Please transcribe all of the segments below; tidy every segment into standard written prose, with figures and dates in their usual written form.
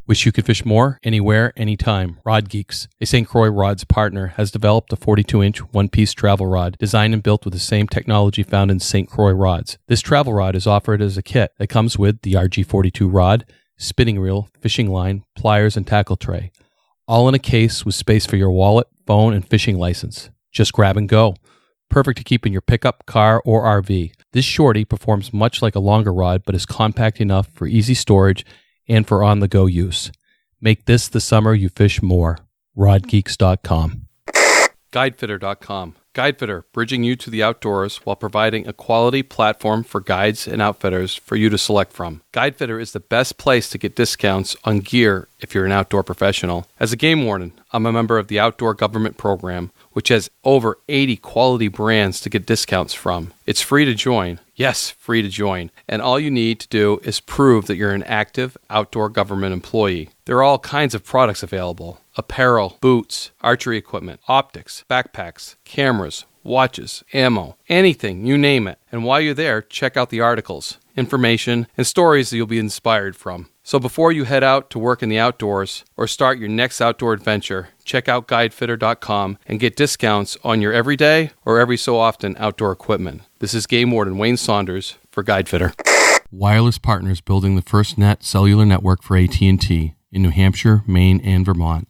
Wish you could fish more, anywhere, anytime. RODgeeks, a St. Croix rods partner, has developed a 42-inch one-piece travel rod designed and built with the same technology found in St. Croix rods. This travel rod is offered as a kit that comes with the RG42 rod, spinning reel, fishing line, pliers, and tackle tray. All in a case with space for your wallet, phone, and fishing license. Just grab and go. Perfect to keep in your pickup, car, or RV. This shorty performs much like a longer rod, but is compact enough for easy storage and for on-the-go use. Make this the summer you fish more. RODgeeks.com. Guidefitter.com. Guidefitter, bridging you to the outdoors while providing a quality platform for guides and outfitters for you to select from. Guidefitter is the best place to get discounts on gear if you're an outdoor professional. As a game warden, I'm a member of the Outdoor Government Program, which has over 80 quality brands to get discounts from. It's free to join. Yes, free to join. And all you need to do is prove that you're an active outdoor government employee. There are all kinds of products available. Apparel, boots, archery equipment, optics, backpacks, cameras, watches, ammo, anything, you name it. And while you're there, check out the articles, information, and stories that you'll be inspired from. So before you head out to work in the outdoors or start your next outdoor adventure, check out Guidefitter.com and get discounts on your everyday or every so often outdoor equipment. This is Game Warden Wayne Saunders for Guidefitter. Wireless partners building the FirstNet cellular network for AT&T in New Hampshire, Maine, and Vermont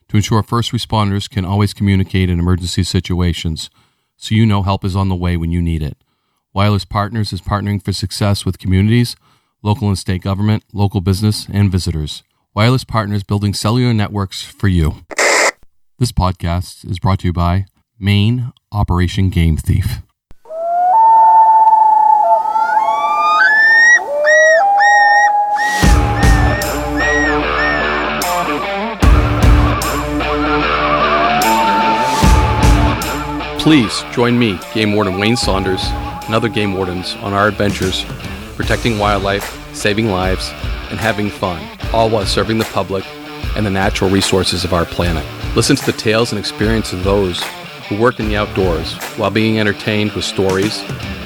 to ensure first responders can always communicate in emergency situations, so you know help is on the way when you need it. Wireless Partners is partnering for success with communities, local and state government, local business, and visitors. Wireless Partners building cellular networks for you. This podcast is brought to you by Maine Operation Game Thief. Please join me, Game Warden Wayne Saunders, and other Game Wardens on our adventures, protecting wildlife, saving lives, and having fun, all while serving the public and the natural resources of our planet. Listen to the tales and experiences of those who work in the outdoors while being entertained with stories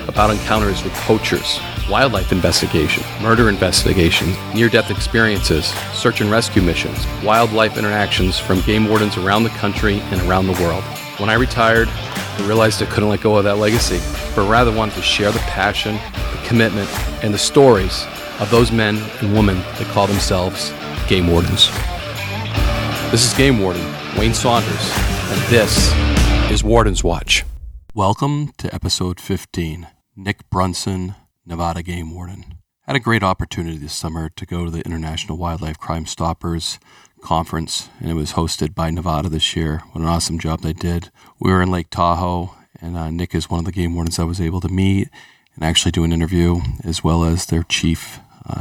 about encounters with poachers, wildlife investigation, murder investigation, near-death experiences, search and rescue missions, wildlife interactions from game wardens around the country and around the world. When I retired, I realized I couldn't let go of that legacy, but rather wanted to share the passion, the commitment, and the stories of those men and women that call themselves game wardens. This is Game Warden Wayne Saunders, and this is Warden's Watch. Welcome to episode 15, Nick Brunson, Nevada Game Warden. I had a great opportunity this summer to go to the International Wildlife Crime Stoppers conference, and it was hosted by Nevada this year. What an awesome job they did. We were in Lake Tahoe, and Nick is one of the game wardens I was able to meet and actually do an interview, as well as their chief.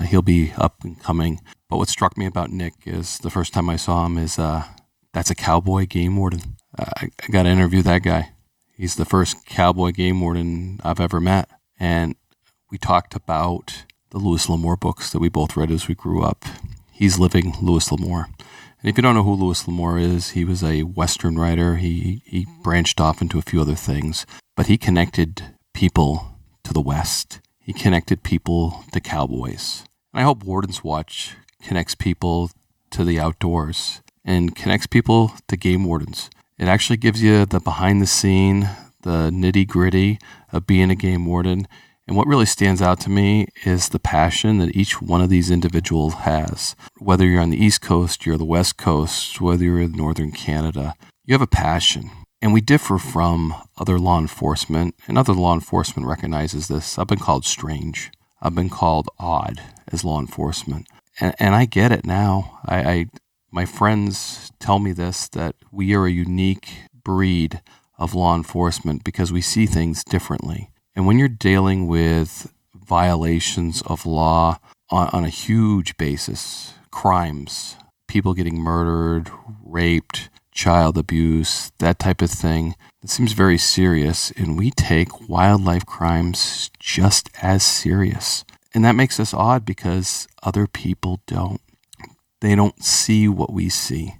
He'll be up and coming. But what struck me about Nick is the first time I saw him is that's a cowboy game warden. I got to interview that guy. He's the first cowboy game warden I've ever met. And we talked about the Louis L'Amour books that we both read as we grew up. He's living Louis L'Amour. And if you don't know who Louis L'Amour is, he was a Western writer. He branched off into a few other things, but he connected people to the West. He connected people to cowboys. And I hope Warden's Watch connects people to the outdoors and connects people to game wardens. It actually gives you the behind the scene, the nitty gritty of being a game warden. And what really stands out to me is the passion that each one of these individuals has. Whether you're on the East Coast, you're the West Coast, whether you're in Northern Canada, you have a passion. And we differ from other law enforcement, and other law enforcement recognizes this. I've been called strange. I've been called odd as law enforcement. And I get it now. My friends tell me this, that we are a unique breed of law enforcement because we see things differently. And when you're dealing with violations of law on a huge basis, crimes, people getting murdered, raped, child abuse, that type of thing, it seems very serious. And we take wildlife crimes just as serious. And that makes us odd because other people don't. They don't see what we see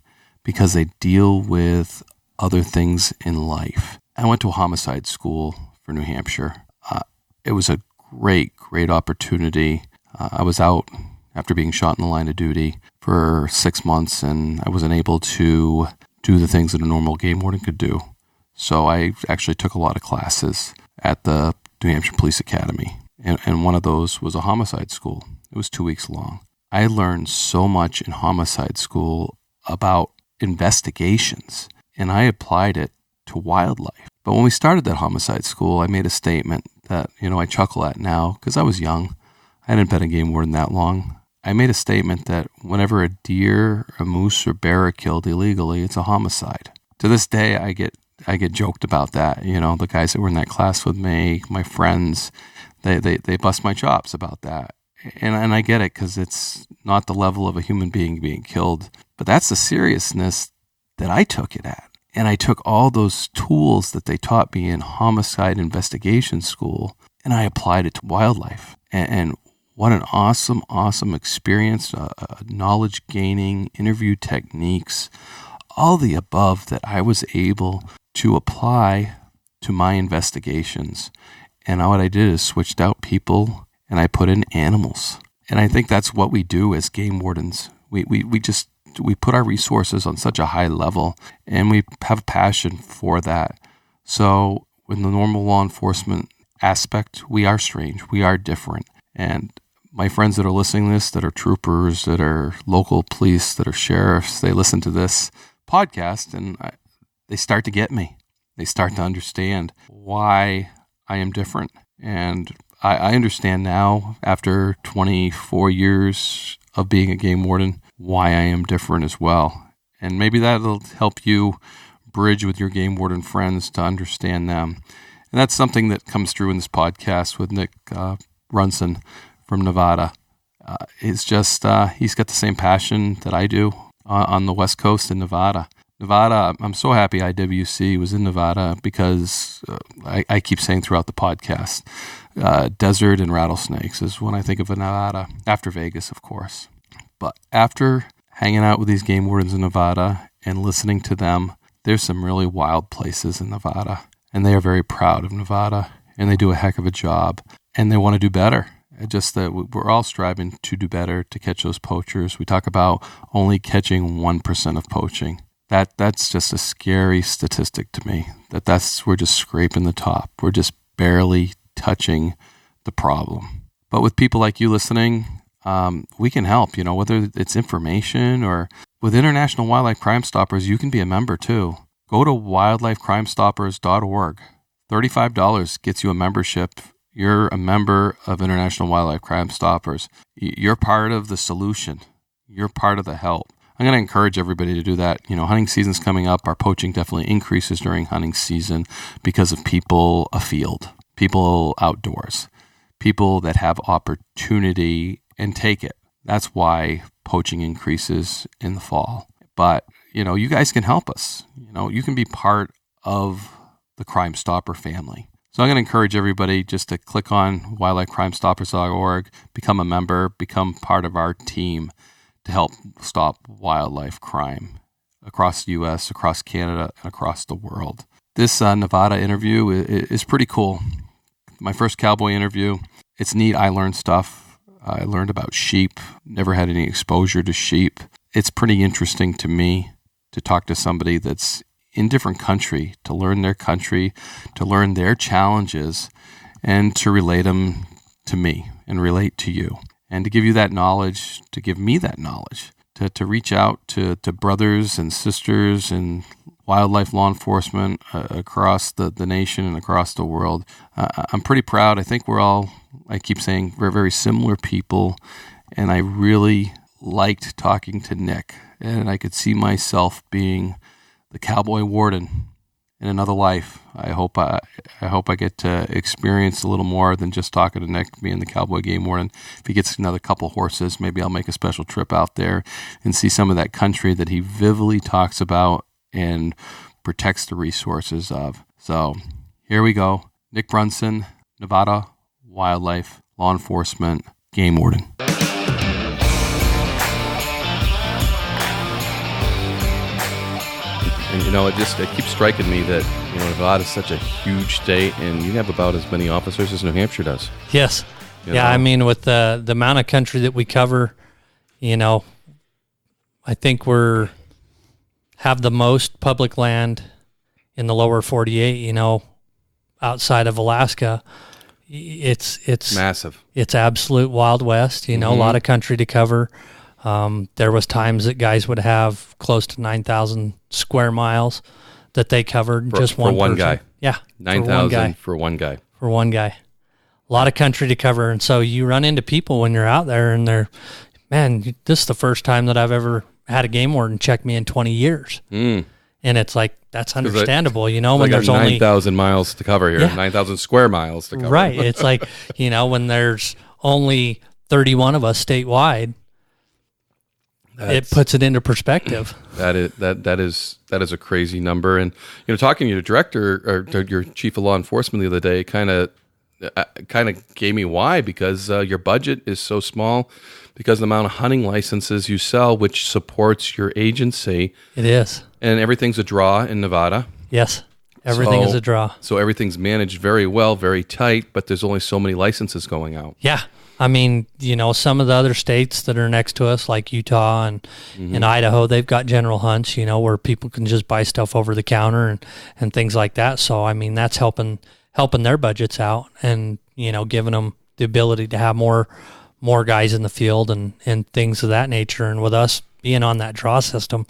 because they deal with other things in life. I went to a homicide school for New Hampshire. It was a great opportunity. I was out after being shot in the line of duty for 6 months, and I wasn't able to do the things that a normal game warden could do. So I actually took a lot of classes at the New Hampshire Police Academy, and one of those was a homicide school. It was 2 weeks long. I learned so much in homicide school about investigations, and I applied it to wildlife. But when we started that homicide school, I made a statement that, I chuckle at now because I was young. I hadn't been a game warden that long. I made a statement that whenever a deer, a moose, or bear are killed illegally, it's a homicide. To this day, I get joked about that. The guys that were in that class with me, my friends, they bust my chops about that. And I get it because it's not the level of a human being being killed. But that's the seriousness that I took it at. And I took all those tools that they taught me in homicide investigation school, and I applied it to wildlife. And what an awesome experience, knowledge gaining, interview techniques, all the above that I was able to apply to my investigations. And what I did is switched out people and I put in animals. And I think that's what we do as game wardens. We put our resources on such a high level, and we have passion for that. So in the normal law enforcement aspect, we are strange. We are different. And my friends that are listening to this, that are troopers, that are local police, that are sheriffs, they listen to this podcast and they start to get me. They start to understand why I am different. And I understand now, after 24 years of being a game warden, why I am different as well. And maybe that'll help you bridge with your game warden friends to understand them. And that's something that comes through in this podcast with Nick Brunson from Nevada. It's just, he's got the same passion that I do on the West Coast in Nevada. Nevada, I'm so happy IWC was in Nevada because I keep saying throughout the podcast, desert and rattlesnakes is when I think of Nevada, after Vegas, of course. But after hanging out with these game wardens in Nevada and listening to them, there's some really wild places in Nevada, and they are very proud of Nevada, and they do a heck of a job, and they want to do better. Just that we're all striving to do better, to catch those poachers. We talk about only catching 1% of poaching. That's just a scary statistic to me. We're just scraping the top. We're just barely touching the problem. But with people like you listening, we can help, whether it's information or with International Wildlife Crime Stoppers, you can be a member too. Go to wildlifecrimestoppers.org. $35 gets you a membership. You're a member of International Wildlife Crime Stoppers. You're part of the solution. You're part of the help. I'm going to encourage everybody to do that. Hunting season's coming up. Our poaching definitely increases during hunting season because of people afield, people outdoors, people that have opportunity and take it. That's why poaching increases in the fall. But, you guys can help us. You can be part of the Crime Stopper family. So I'm going to encourage everybody just to click on wildlifecrimestoppers.org, become a member, become part of our team to help stop wildlife crime across the U.S., across Canada, and across the world. This Nevada interview is pretty cool. My first Cowboy interview, it's neat. I learned stuff. I learned about sheep, never had any exposure to sheep. It's pretty interesting to me to talk to somebody that's in different country, to learn their country, to learn their challenges, and to relate them to me and relate to you. And to give you that knowledge, to give me that knowledge, to reach out to brothers and sisters in wildlife law enforcement across the nation and across the world. I'm pretty proud. I think I keep saying, we're very similar people. And I really liked talking to Nick. And I could see myself being the Cowboy Warden in another life. I hope I get to experience a little more than just talking to Nick, being the Cowboy Game Warden. If he gets another couple horses, maybe I'll make a special trip out there and see some of that country that he vividly talks about and protects the resources of. So here we go. Nick Brunson, Nevada Wildlife Law Enforcement Game Warden. And it keeps striking me that Nevada is such a huge state, and you have about as many officers as New Hampshire does. Yes. I mean, with the amount of country that we cover, you know, I think have the most public land in the lower 48, you know, outside of Alaska. It's massive. It's absolute Wild West, you know, a lot of country to cover. There was times that guys would have close to 9,000 square miles that they covered for one one person. Guy. Yeah. 9,000 for one guy. For one guy. A lot of country to cover. And so you run into people when you're out there and they're, man, this is the first time that I've ever had a game warden check me in 20 years. And it's like, that's understandable, you know, when there's only 9,000 miles to cover here, 9,000 square miles to cover. Right. It's like, you know, when there's only 31 of us statewide, it puts it into perspective. That is a crazy number. And, you know, talking to your director or to your chief of law enforcement the other day kind of gave me why, because your budget is so small because of the amount of hunting licenses you sell, which supports your agency. It is. And everything's a draw in Nevada. Yes. Everything is a draw. So everything's managed very well, very tight, but there's only so many licenses going out. Yeah. I mean, you know, some of the other states that are next to us, like Utah and Idaho, they've got general hunts, you know, where people can just buy stuff over the counter and things like that. So, I mean, that's helping their budgets out and, you know, giving them the ability to have more guys in the field and things of that nature. And with us being on that draw system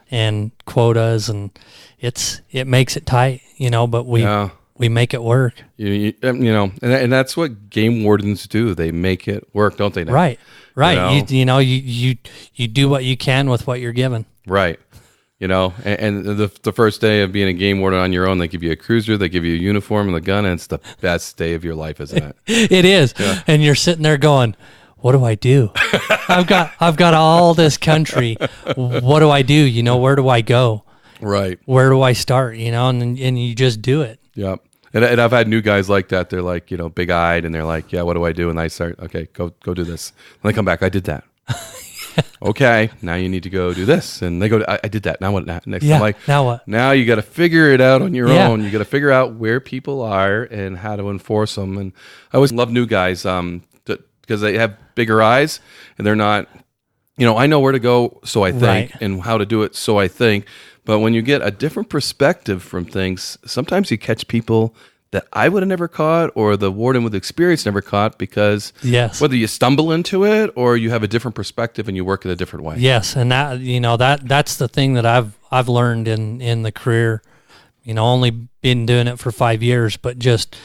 and quotas, and it makes it tight, you know, but we make it work. You know, and that's what game wardens do. They make it work, don't they? Now? Right. You know, you do what you can with what you're given. Right. You know, and the first day of being a game warden on your own, they give you a cruiser, they give you a uniform and a gun, and it's the best day of your life, isn't it? It is. Yeah. And you're sitting there going, what do I do? I've got all this country. What do I do? You know, where do I go? Right. Where do I start? You know, and you just do it. Yep. And I've had new guys like that. They're like, you know, big-eyed, and they're like, yeah, what do I do? And I start, okay, go do this. And they come back, I did that. Okay, now you need to go do this. And they go, I did that. Now what? Next. Yeah, I'm like, now what? Now you got to figure it out on your own. You got to figure out where people are and how to enforce them. And I always love new guys because they have bigger eyes and they're not, you know, I know where to go, so I think, and how to do it, so I think. But when you get a different perspective from things, sometimes you catch people that I would have never caught, or the warden with experience never caught, because whether you stumble into it or you have a different perspective and you work it a different way. Yes, and that, you know, that's the thing that I've learned in the career. You know, only been doing it for 5 years, but just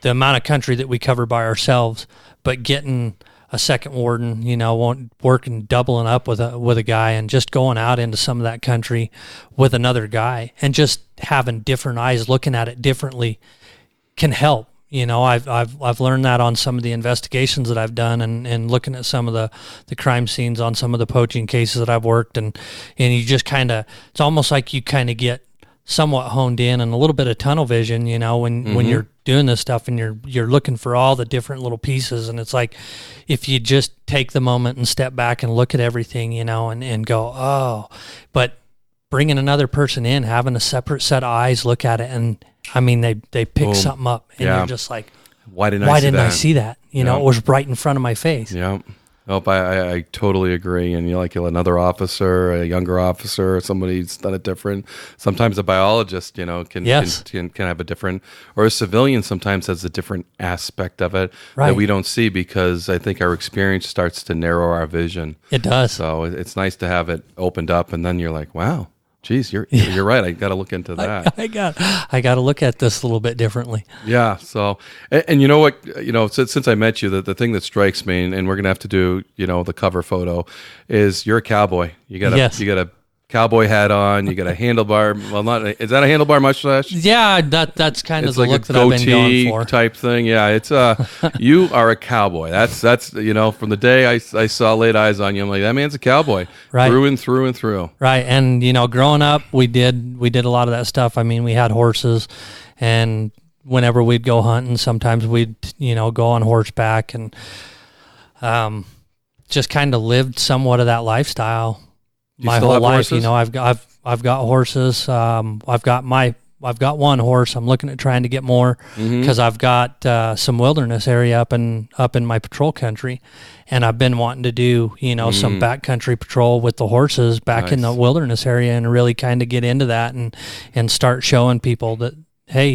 the amount of country that we cover by ourselves, but getting a second warden, you know, working, doubling up with a guy and just going out into some of that country with another guy and just having different eyes looking at it differently can help. You know, I've learned that on some of the investigations that I've done and looking at some of the crime scenes on some of the poaching cases that I've worked, and you just kind of, it's almost like you kind of get somewhat honed in and a little bit of tunnel vision, you know, when you're doing this stuff and you're looking for all the different little pieces. And it's like, if you just take the moment and step back and look at everything, you know, and go, oh, but bringing another person in, having a separate set of eyes look at it. And I mean, they pick something up and you're just like, why didn't I see that? You know, it was right in front of my face. Yeah. Nope, I totally agree. And you like another officer, a younger officer, somebody who's done it different. Sometimes a biologist, you know, can have a different, or a civilian sometimes has a different aspect of it that we don't see, because I think our experience starts to narrow our vision. It does. So it's nice to have it opened up, and then you're like, wow. Geez, you're right. I got to look into that. I got to look at this a little bit differently. Yeah. So, and you know what? You know, since I met you, the thing that strikes me, and we're gonna have to do, you know, the cover photo, is you're a cowboy. You got a cowboy hat on. You got a handlebar. Well, is that a handlebar mustache? Yeah, that's kind of the like look that I've been going for. Type thing. Yeah, it's you are a cowboy. That's you know, from the day I saw laid eyes on you, I'm like, that man's a cowboy, through and through and through. Right, and you know, growing up, we did a lot of that stuff. I mean, we had horses, and whenever we'd go hunting, sometimes we'd, you know, go on horseback and just kind of lived somewhat of that lifestyle. My whole life, horses? You know, I've got horses. I've got my got one horse. I'm looking at trying to get more because I've got some wilderness area up in my patrol country, and I've been wanting to do some backcountry patrol with the horses back in the wilderness area, and really kind of get into that and start showing people that, hey,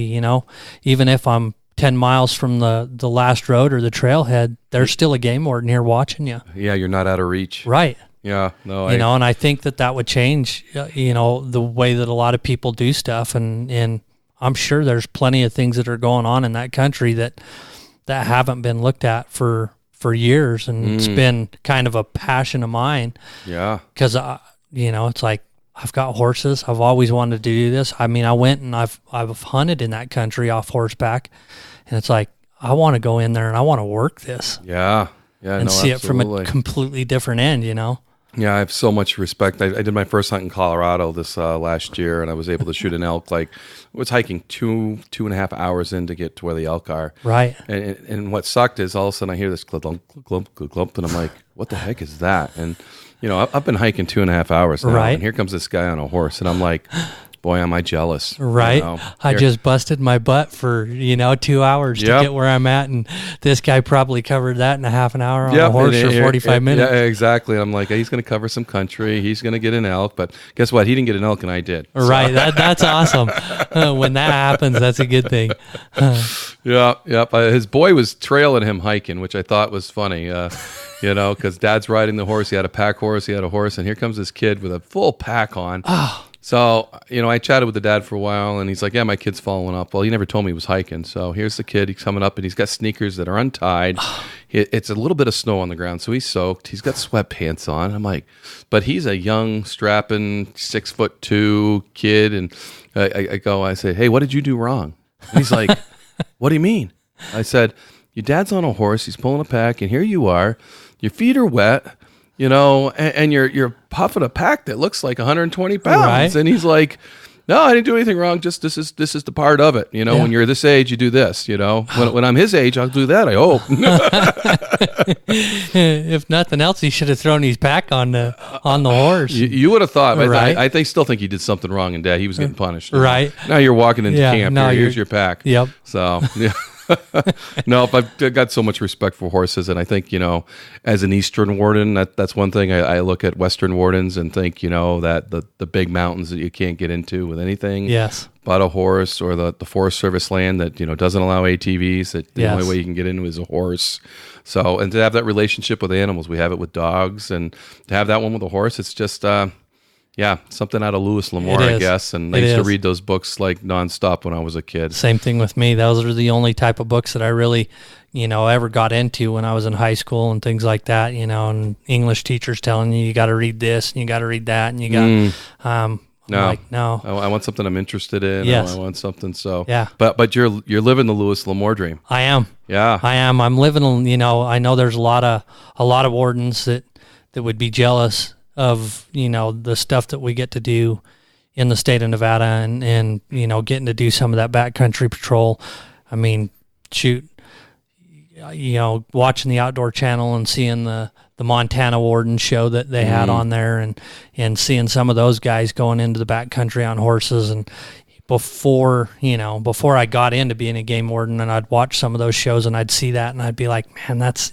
even if I'm 10 miles from the last road or the trailhead, there's still a game warden here watching you. Yeah, you're not out of reach. Right. Yeah, no, and I think that would change, the way that a lot of people do stuff, and I'm sure there's plenty of things that are going on in that country that haven't been looked at for years, and it's been kind of a passion of mine. Yeah, because it's like I've got horses. I've always wanted to do this. I mean, I went and I've hunted in that country off horseback, and it's like I want to go in there and I want to work this. Yeah, and see it from a completely different end. Yeah, I have so much respect. I did my first hunt in Colorado this last year, and I was able to shoot an elk. I was hiking 2.5 hours in to get to where the elk are. Right. And what sucked is all of a sudden I hear this glump, glump, glump, and I'm like, what the heck is that? And, I've been hiking 2.5 hours now, and here comes this guy on a horse, and I'm like, boy, am I jealous. Right. I just busted my butt for, 2 hours to get where I'm at. And this guy probably covered that in a half an hour on a horse for 45 minutes. Yeah, exactly. I'm like, he's going to cover some country. He's going to get an elk. But guess what? He didn't get an elk and I did. So. Right. That's awesome. When that happens, that's a good thing. His boy was trailing him hiking, which I thought was funny. Because dad's riding the horse. He had a pack horse. He had a horse. And here comes this kid with a full pack on. Oh. So, I chatted with the dad for a while, and he's like, yeah, my kid's following up. Well, he never told me he was hiking. So here's the kid. He's coming up, and he's got sneakers that are untied. It's a little bit of snow on the ground, so he's soaked. He's got sweatpants on. I'm like, but he's a young, strapping, 6'2" kid. And I say, hey, what did you do wrong? And he's like, what do you mean? I said, your dad's on a horse. He's pulling a pack, and here you are. Your feet are wet. And you're puffing a pack that looks like 120 pounds. Right. And he's like, no, I didn't do anything wrong. Just this is the part of it. When you're this age, you do this. When I'm his age, I'll do that, I hope. If nothing else, he should have thrown his pack on the horse. You would have thought. Right. I still think he did something wrong, and Dad, he was getting punished. Right. Now you're walking into camp. Here's your pack. Yep. So, yeah. No, I've got so much respect for horses, and I think as an Eastern Warden, that's one thing. I look at Western Wardens and think that the big mountains that you can't get into with anything, but a horse, or the Forest Service land that doesn't allow ATVs. That the only way you can get into is a horse. So, and to have that relationship with animals, we have it with dogs, and to have that one with a horse, it's just. Something out of Louis L'Amour, I guess. And I used to read those books like nonstop when I was a kid. Same thing with me. Those are the only type of books that I really, ever got into when I was in high school and things like that, and English teachers telling you got to read this and you got to read that and you got, no. I want something I'm interested in. Yes. I want something. So, yeah. But you're living the Louis L'Amour dream. I am. Yeah. I am. I'm living, I know there's a lot of wardens that would be jealous of the stuff that we get to do in the state of Nevada, and getting to do some of that backcountry patrol. I mean, shoot, watching the Outdoor Channel and seeing the Montana Warden show that they had on there, and seeing some of those guys going into the backcountry on horses. And before I got into being a game warden, and I'd watch some of those shows and I'd see that and I'd be like, man, that's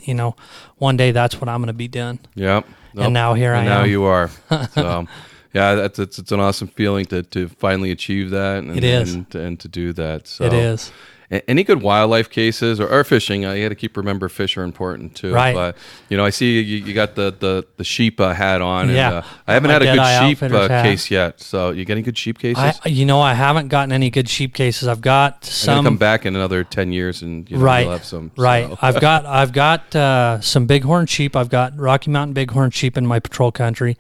one day that's what I'm going to be doing. Yep. And now I am. Now you are. So, yeah, it's an awesome feeling to finally achieve that. And, it is. And to do that. So. It is. Any good wildlife cases or fishing? You got to remember fish are important too. Right. But I see you got the sheep hat on. Yeah. And, I haven't had a good sheep case yet. So you got any good sheep cases? I haven't gotten any good sheep cases. I've got some. I'm gonna come back in another 10 years and you'll have some. Right. So. I've got some Bighorn sheep. I've got Rocky Mountain Bighorn sheep in my patrol country.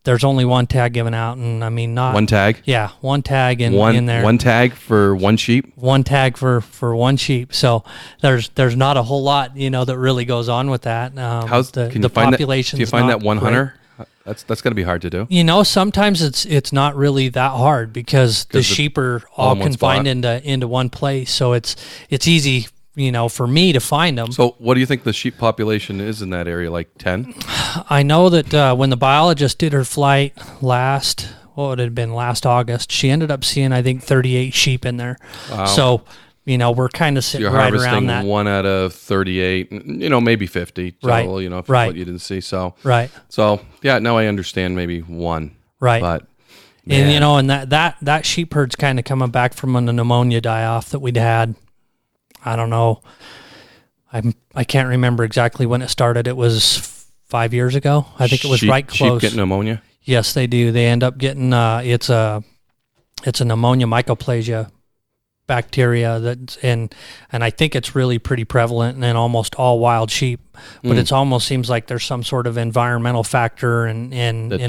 There's only one tag given out, and I mean not one tag. Yeah, one tag in there. One tag for one sheep. One tag for one sheep. So there's not a whole lot that really goes on with that. How's the population? Do you find that one hunter? That's going to be hard to do. Sometimes it's not really that hard because the sheep are all confined into one place, so it's easy. For me to find them. So what do you think the sheep population is in that area, like 10? I know that when the biologist did her flight last what would it have been, last August. She ended up seeing, I think, 38 sheep in there. Wow. So, we're kind of sitting right around that. You're harvesting 1 out of 38, maybe 50 total, if what you didn't see. So, yeah, now I understand maybe 1. Right. But, man. And, that sheep herd's kind of coming back from a pneumonia die-off that we'd had. I don't know. I can't remember exactly when it started. It was 5 years ago. I think it was right close. Sheep get pneumonia? Yes, they do. They end up getting, it's a pneumonia mycoplasma bacteria and I think it's really pretty prevalent in almost all wild sheep, but it almost seems like there's some sort of environmental factor and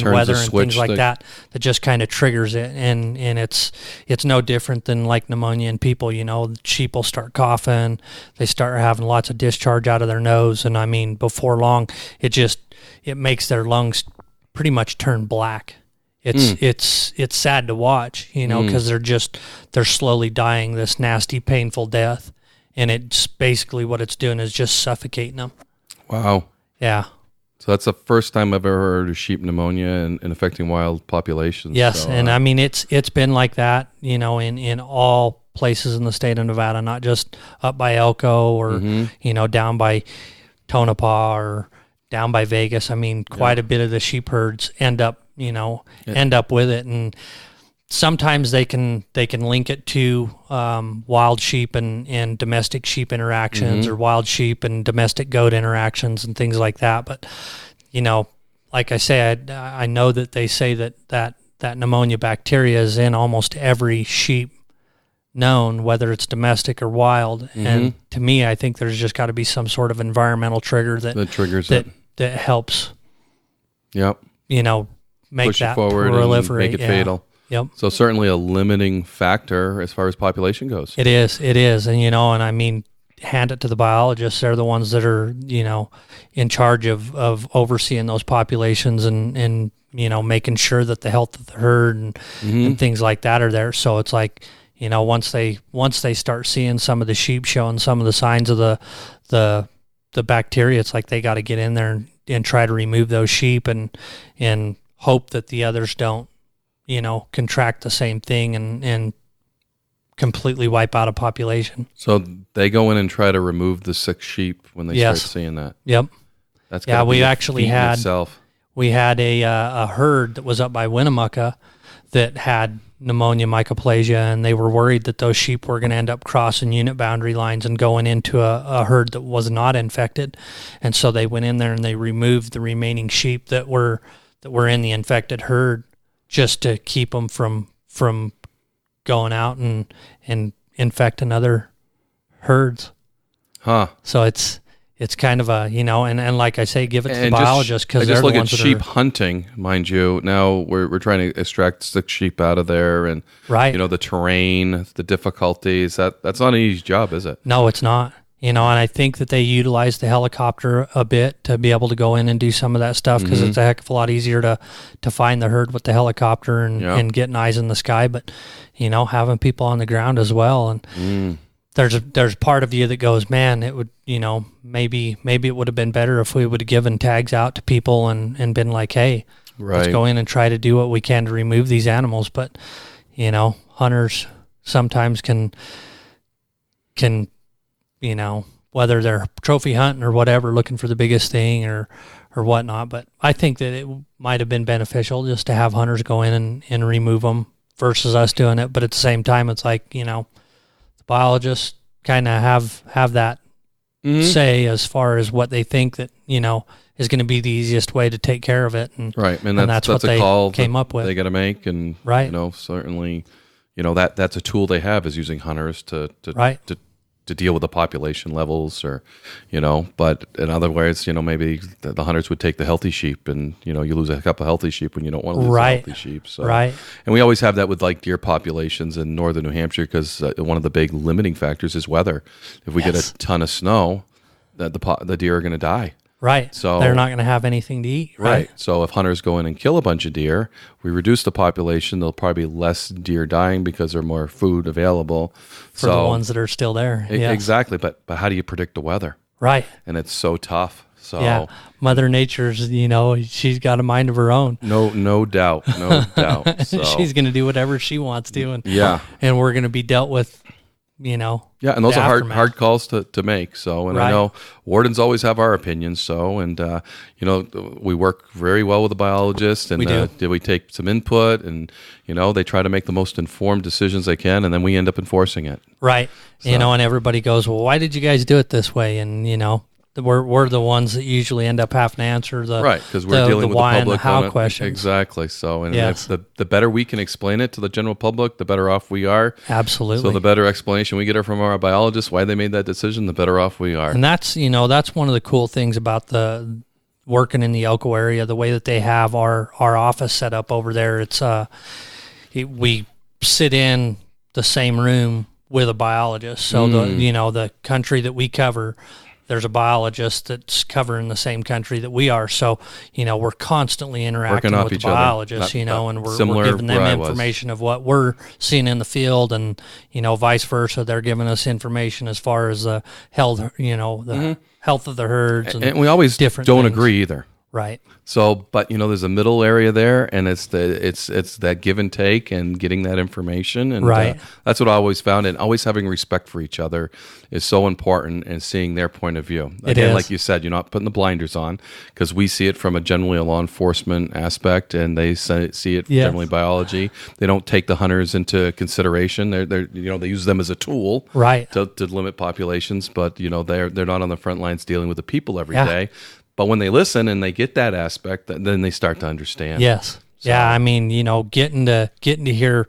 weather and things like that just kind of triggers it, and it's no different than like pneumonia in people. Sheep will start coughing, they start having lots of discharge out of their nose, and before long it makes their lungs pretty much turn black. It's sad to watch, because they're slowly dying this nasty, painful death, and it's basically what it's doing is just suffocating them. Wow. Yeah. So that's the first time I've ever heard of sheep pneumonia and affecting wild populations. Yes, so, and it's been like that, in all places in the state of Nevada, not just up by Elko or down by Tonopah or down by Vegas. Quite a bit of the sheep herds end up with it, and sometimes they can link it to wild sheep and domestic sheep interactions, or wild sheep and domestic goat interactions and things like that. But like I say, I know that they say that pneumonia bacteria is in almost every sheep known, whether it's domestic or wild. And to me, I think there's just got to be some sort of environmental trigger that triggers it, that helps. Yep. Make push that it forward proliferate. And make it fatal. Yep. So certainly a limiting factor as far as population goes. It is, and hand it to the biologists. They're the ones that are in charge of overseeing those populations and making sure that the health of the herd and things like that are there. So it's like once they start seeing some of the sheep showing some of the signs of the bacteria, it's like they got to get in there and try to remove those sheep and hope that the others don't, contract the same thing and completely wipe out a population. So they go in and try to remove the sick sheep when they start seeing that. Yep. That's we actually had itself. We had a herd that was up by Winnemucca that had pneumonia mycoplasma, and they were worried that those sheep were going to end up crossing unit boundary lines and going into a herd that was not infected. And so they went in there and they removed the remaining sheep that were in the infected herd just to keep them from going out and infecting other herds. Huh. So it's kind of a, and like I say, give it to the biologists, because they're the ones that are... Just look at sheep hunting, mind you. Now we're trying to extract sick sheep out of there, and the terrain, the difficulties. That's not an easy job, is it? No, it's not. And I think that they utilize the helicopter a bit to be able to go in and do some of that stuff, because it's a heck of a lot easier to find the herd with the helicopter and getting eyes in the sky. But having people on the ground as well, and there's part of you that goes, man, it would maybe it would have been better if we would have given tags out to people and been like, hey, let's go in and try to do what we can to remove these animals. But hunters sometimes can whether they're trophy hunting or whatever, looking for the biggest thing or whatnot. But I think that it might have been beneficial just to have hunters go in and remove them versus us doing it. But at the same time, it's like, the biologists kind of have that say as far as what they think that, is going to be the easiest way to take care of it. And, and that's what they came up with. They got to make, and, certainly, that's a tool they have, is using hunters to deal with the population levels, or but in other words, maybe the hunters would take the healthy sheep, and you lose a couple of healthy sheep when you don't want to lose the healthy sheep. So and we always have that with like deer populations in northern New Hampshire, because one of the big limiting factors is weather. If we get a ton of snow, the deer are going to die. So they're not going to have anything to eat. So if hunters go in and kill a bunch of deer, we reduce the population. There'll probably be less deer dying because there's more food available for the ones that are still there. Exactly. But how do you predict the weather? And it's so tough. So yeah, Mother Nature's, she's got a mind of her own. No doubt. So, she's going to do whatever she wants to, and and we're going to be dealt with, and those are hard calls to make. So, and I know wardens always have our opinions. So, and we work very well with the biologists, and we take some input, and they try to make the most informed decisions they can, and then we end up enforcing it. Right. So. And everybody goes, well, why did you guys do it this way? And we're the ones that usually end up having to answer the because we're dealing with why the public and the how questions. Exactly. So, and if the better we can explain it to the general public, the better off we are. Absolutely. So the better explanation we get from our biologists why they made that decision, the better off we are. And that's one of the cool things about the working in the Elko area, the way that they have our office set up over there. It's we sit in the same room with a biologist. So the country that we cover, there's a biologist that's covering the same country that we are. So, we're constantly interacting with the biologists, and we're giving them information of what we're seeing in the field, and, vice versa. They're giving us information as far as the health, health of the herds. And we always don't things. agree either. Right. So, but there's a middle area there, and it's that give and take and getting that information, and that's what I always found. And always having respect for each other is so important, and seeing their point of view. Again, like you said, you're not putting the blinders on, because we see it from generally a law enforcement aspect, and they see it generally biology. They don't take the hunters into consideration. They use them as a tool, to limit populations, but they're not on the front lines dealing with the people every day. But when they listen and they get that aspect, then they start to understand. Yes. So. Yeah. I mean, getting to hear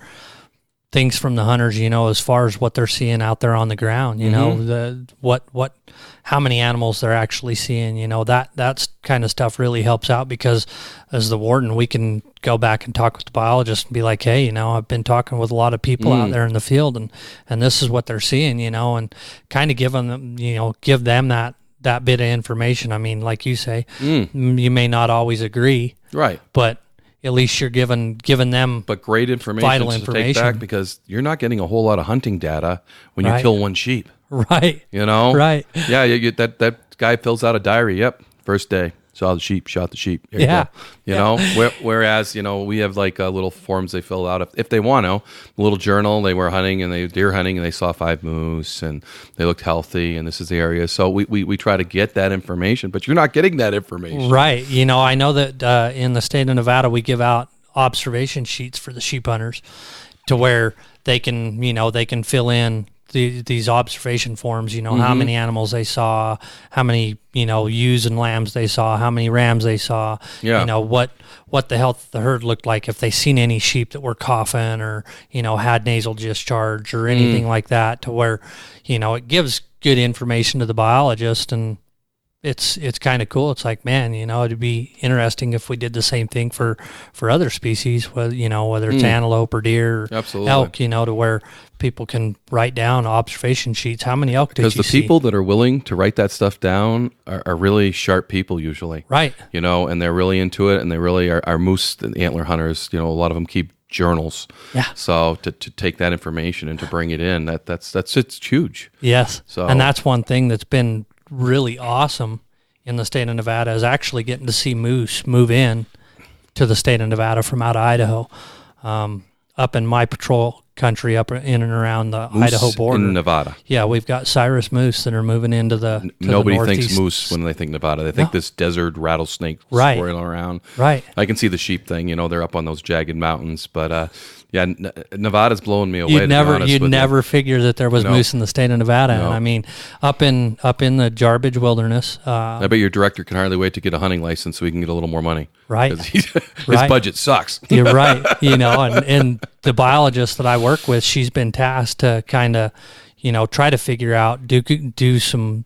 things from the hunters, as far as what they're seeing out there on the ground, how many animals they're actually seeing, that's kind of stuff really helps out, because as the warden, we can go back and talk with the biologist and be like, hey, I've been talking with a lot of people out there in the field, and this is what they're seeing, and kind of give them that bit of information. I mean, like you say, you may not always agree, but at least you're giving them great information, vital to information. Take back, because you're not getting a whole lot of hunting data when you kill one sheep. Right. Right. Yeah, that guy fills out a diary. Yep, first day. Saw the sheep, shot the sheep. There you go. Whereas, we have like little forms they fill out if they want to. A little journal, they were hunting and deer hunting, and they saw 5 moose and they looked healthy, and this is the area. So we try to get that information, but you're not getting that information. Right. I know that in the state of Nevada, we give out observation sheets for the sheep hunters, to where they can fill in these observation forms, how many animals they saw, how many, ewes and lambs they saw, how many rams they saw, what the health of the herd looked like, if they seen any sheep that were coughing or, had nasal discharge or anything like that, to where, it gives good information to the biologist. And it's kind of cool. It's like, man, it'd be interesting if we did the same thing for other species, whether it's antelope or deer or elk, to where people can write down observation sheets. How many elk did you see? Because the people that are willing to write that stuff down are really sharp people usually. Right. And they're really into it, and they really are moose and antler hunters. A lot of them keep journals. Yeah. So to take that information and to bring it in, it's huge. Yes. So, and that's one thing that's been really awesome in the state of Nevada, is actually getting to see moose move in to the state of Nevada from out of Idaho. Up in my patrol country, up in and around the moose Idaho border. In Nevada. Yeah, we've got Cyrus moose that are moving into the Nobody the thinks moose when they think Nevada. They think this desert rattlesnake swirling around. Right. I can see the sheep thing. They're up on those jagged mountains. But Nevada's blowing me away. You'd never figure that there was moose in the state of Nevada. No. And I mean, up in the Jarbidge Wilderness. I bet your director can hardly wait to get a hunting license so he can get a little more money. Right. His budget sucks. You're right. And the biologist that I work with, she's been tasked to kind of, try to figure out, do some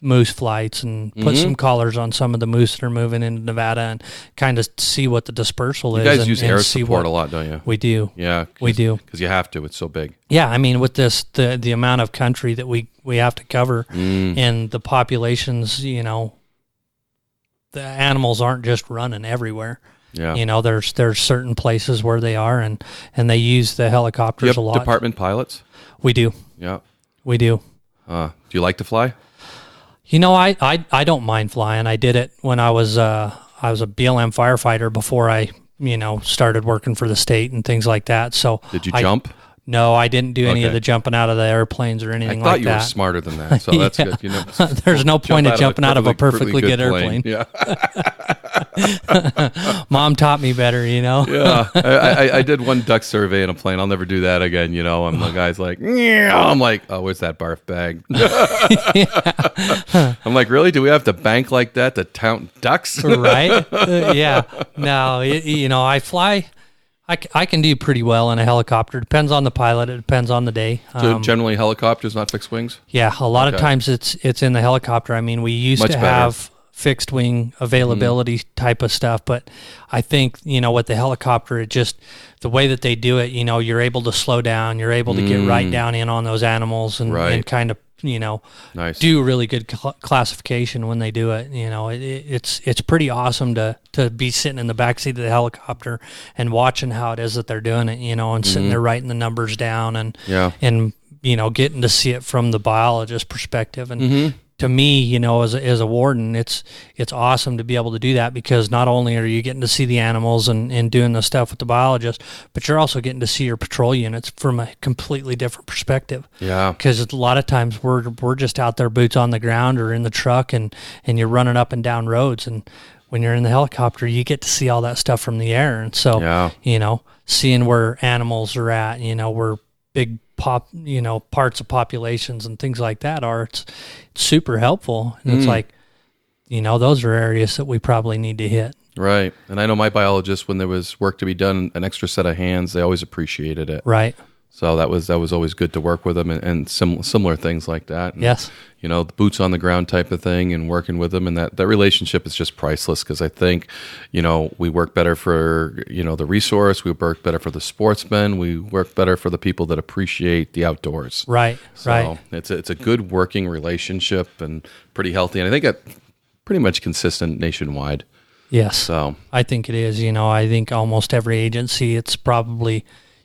moose flights and put some collars on some of the moose that are moving into Nevada, and kind of see what the dispersal is. You guys use air support a lot, don't you? We do. Yeah. We do. Because you have to. It's so big. Yeah. I mean, with this, the amount of country that we have to cover and the populations, the animals aren't just running everywhere. Yeah. There's certain places where they are, and they use the helicopters a lot. Department pilots? We do. Yeah. We do. Do you like to fly? I don't mind flying. I did it when I was a BLM firefighter before I started working for the state and things like that. So did you jump? No, I didn't do any of the jumping out of the airplanes or anything like that. I thought you were smarter than that, so that's good. There's no point in jumping out of a perfectly good airplane. Yeah. Mom taught me better, Yeah. I did one duck survey in a plane. I'll never do that again, And the guy's like, I'm like, oh, where's that barf bag? I'm like, really? Do we have to bank like that to count ducks? Right? Yeah. No, I fly. I can do pretty well in a helicopter. Depends on the pilot. It depends on the day. So generally helicopters, not fixed wings? Yeah, a lot of times it's in the helicopter. I mean, we used to have fixed wing availability type of stuff, but I think, with the helicopter, it just, the way that they do it, you're able to slow down. You're able to get right down in on those animals and kind of, nice. Do really good classification when they do it. It's pretty awesome to be sitting in the backseat of the helicopter and watching how it is that they're doing it, and sitting there writing the numbers down and getting to see it from the biologist perspective. And to me, as a warden, it's awesome to be able to do that, because not only are you getting to see the animals and doing the stuff with the biologist, but you're also getting to see your patrol units from a completely different perspective. Yeah. Because a lot of times we're just out there, boots on the ground or in the truck, and you're running up and down roads. And when you're in the helicopter, you get to see all that stuff from the air. And so, seeing where animals are at, where big parts of populations and things like that are, it's super helpful. And it's like, those are areas that we probably need to hit. Right. And I know my biologists, when there was work to be done, an extra set of hands, they always appreciated it. Right. So that was always good to work with them, and similar things like that. And, yes. The boots on the ground type of thing, and working with them, and that relationship is just priceless, because I think, we work better for, the resource, we work better for the sportsmen, we work better for the people that appreciate the outdoors. Right, so right. It's a good working relationship and pretty healthy, and I think it's pretty much consistent nationwide. Yes. So I think it is. I think almost every agency,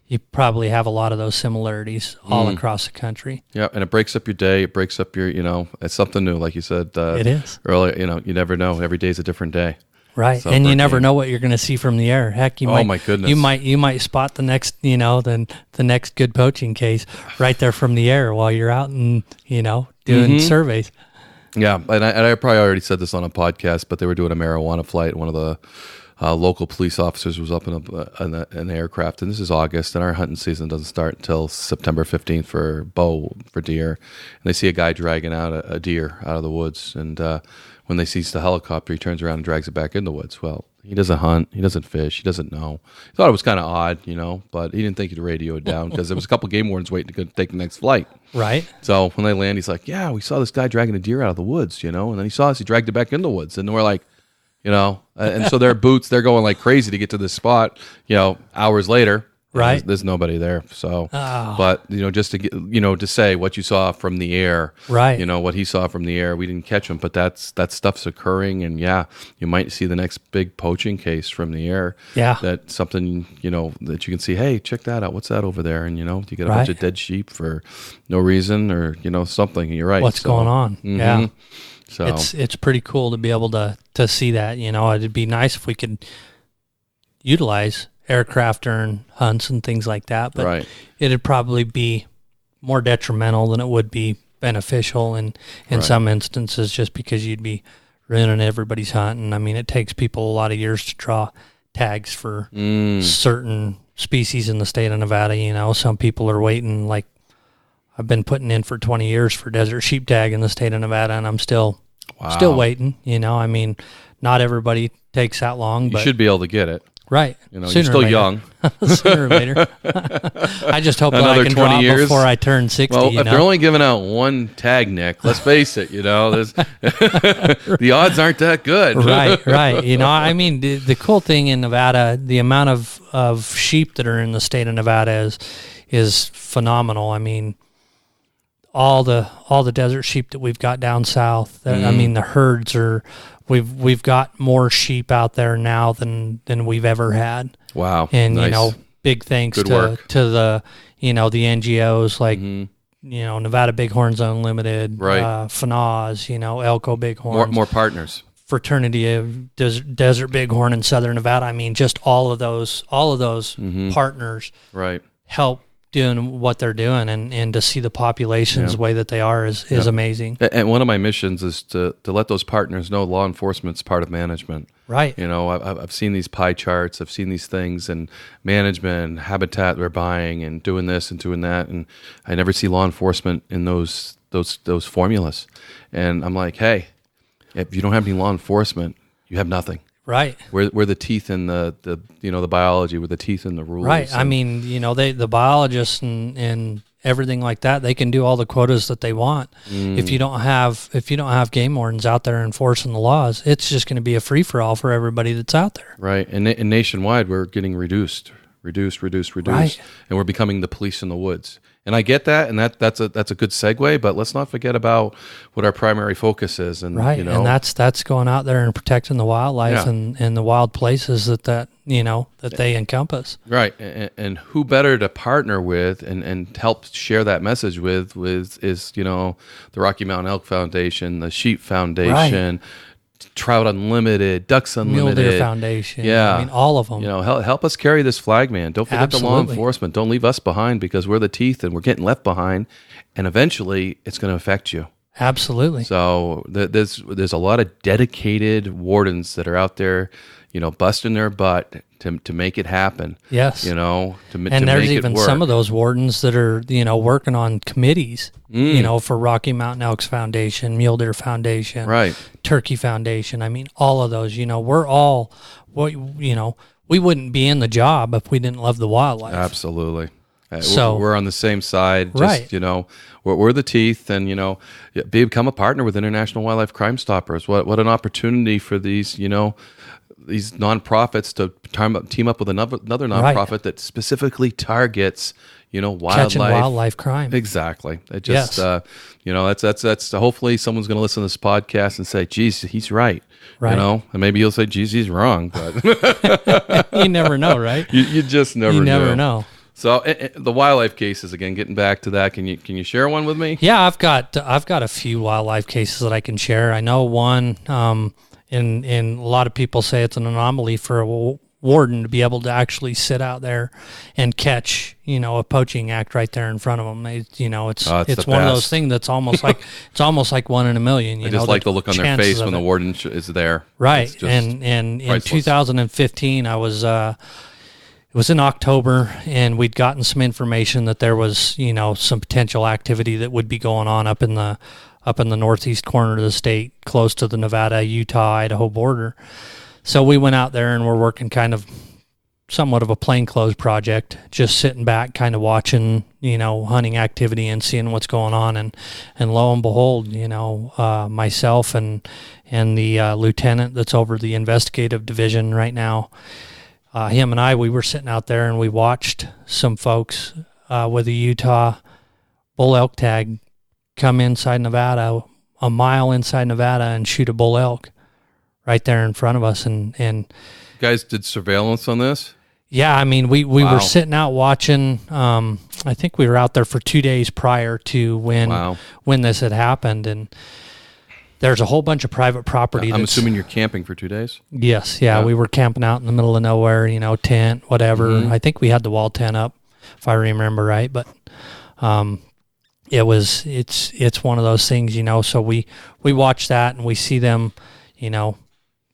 you probably have a lot of those similarities all across the country. Yeah, and it breaks up your day. It breaks up your, it's something new, like you said. It is. Earlier, you never know. Every day is a different day. Right, so and you never know what you're going to see from the air. Heck, my goodness, you might spot the next, the next good poaching case right there from the air while you're out and doing surveys. Yeah, and I probably already said this on a podcast, but they were doing a marijuana flight. One of the local police officers was up in an aircraft, and this is August, and our hunting season doesn't start until September 15th for deer. And they see a guy dragging out a deer out of the woods, and when they sees the helicopter, he turns around and drags it back in the woods. Well, he doesn't hunt, he doesn't fish, he doesn't know. He thought it was kind of odd, but he didn't think he'd radio it down, because there was a couple game wardens waiting to go take the next flight. Right. So when they land, he's like, yeah, we saw this guy dragging a deer out of the woods, and then he saw us, he dragged it back in the woods, and we're like, and so their boots, they're going like crazy to get to this spot, hours later. Right. There's nobody there. So, but, just to get, to say what you saw from the air, right. What he saw from the air, we didn't catch him, but that stuff's occurring. And you might see the next big poaching case from the air. Yeah. That something, that you can see, hey, check that out. What's that over there? And, you get a bunch of dead sheep for no reason, or, something. You're right. What's going on? Mm-hmm. Yeah. So it's pretty cool to be able to see that. It'd be nice if we could utilize aircraft during hunts and things like that, but it'd probably be more detrimental than it would be beneficial in some instances, just because you'd be ruining everybody's hunt. And I mean, it takes people a lot of years to draw tags for certain species in the state of Nevada. Some people are waiting, like I've been putting in for 20 years for desert sheep tag in the state of Nevada, and I'm still waiting. I mean, not everybody takes that long, but you should be able to get it. Right. You're still young. Sooner or later. I just hope that I can 20 draw years before I turn 60. Well, if they're only giving out one tag, Nick, let's face it, the odds aren't that good. Right. I mean, the cool thing in Nevada, the amount of sheep that are in the state of Nevada is phenomenal. I mean, all the desert sheep that we've got down south. I mean, the herds are. We've got more sheep out there now than we've ever had. Wow. And nice. big thanks to the the NGOs like Nevada Bighorns Unlimited, right? Finesse, Elko Bighorns, More partners. Fraternity of Desert Bighorn in Southern Nevada. I mean, just all of those partners, right, help doing what they're doing, and to see the populations the way that they are is amazing. And one of my missions is to let those partners know law enforcement's part of management. Right. I've seen these pie charts, I've seen these things, and management, habitat they're buying, and doing this and doing that, and I never see law enforcement in those formulas. And I'm like, hey, if you don't have any law enforcement, you have nothing. Right. We're the teeth in the biology, we're the teeth in the rules. Right. I mean, the biologists and everything like that, they can do all the quotas that they want. If you don't have game wardens out there enforcing the laws, it's just going to be a free for all for everybody that's out there. Right. And nationwide, we're getting reduced, right. And we're becoming the police in the woods. And I get that, and that's a good segue. But let's not forget about what our primary focus is, and right, and that's going out there and protecting the wildlife and the wild places that they encompass. Right, and who better to partner with and help share that message with is the Rocky Mountain Elk Foundation, the Sheep Foundation. Right. Trout Unlimited, Ducks Unlimited, Mule Deer Foundation. I mean, all of them. Help us carry this flag, man. Don't forget the law enforcement. Don't leave us behind, because we're the teeth and we're getting left behind, and eventually it's going to affect you. Absolutely. So there's a lot of dedicated wardens that are out there, busting their butt to make it happen. Yes. To and to there's make even it work. some of those wardens that are, working on committees, for Rocky Mountain Elks Foundation, Mule Deer Foundation, right, Turkey Foundation. I mean, all of those, we're all, we wouldn't be in the job if we didn't love the wildlife. Absolutely. So we're on the same side. Just, right. We're the teeth, and become a partner with International Wildlife Crime Stoppers. What an opportunity for these these nonprofits to team up with another nonprofit right. that specifically targets wildlife, catching wildlife crime. Exactly. It just that's hopefully someone's going to listen to this podcast and say, "Geez, he's right." Right. And maybe you'll say, "Geez, he's wrong," but you never know, right? You just never. You never know. So the wildlife cases again. Getting back to that, can you share one with me? Yeah, I've got a few wildlife cases that I can share. I know one, and a lot of people say it's an anomaly for a warden to be able to actually sit out there and catch a poaching act right there in front of them. It's one of those things that's almost like one in a million. I just like the look on their face when the warden is there. Right, and in 2015, it was in October, and we'd gotten some information that there was, some potential activity that would be going on up in the northeast corner of the state, close to the Nevada, Utah, Idaho border. So we went out there and we're working kind of somewhat of a plainclothes project, just sitting back, kind of watching, hunting activity and seeing what's going on. And lo and behold, myself and the lieutenant that's over the investigative division right now, him and we were sitting out there and we watched some folks with a Utah bull elk tag come inside Nevada, a mile inside Nevada, and shoot a bull elk right there in front of us. And you guys did surveillance on this? Yeah, I mean, we were sitting out watching. I think we were out there for 2 days prior to when this had happened, and there's a whole bunch of private property. I'm assuming you're camping for 2 days? Yes, yeah. We were camping out in the middle of nowhere, tent, whatever. Mm-hmm. I think we had the wall tent up, if I remember right. But it's one of those things, so we watch that and we see them,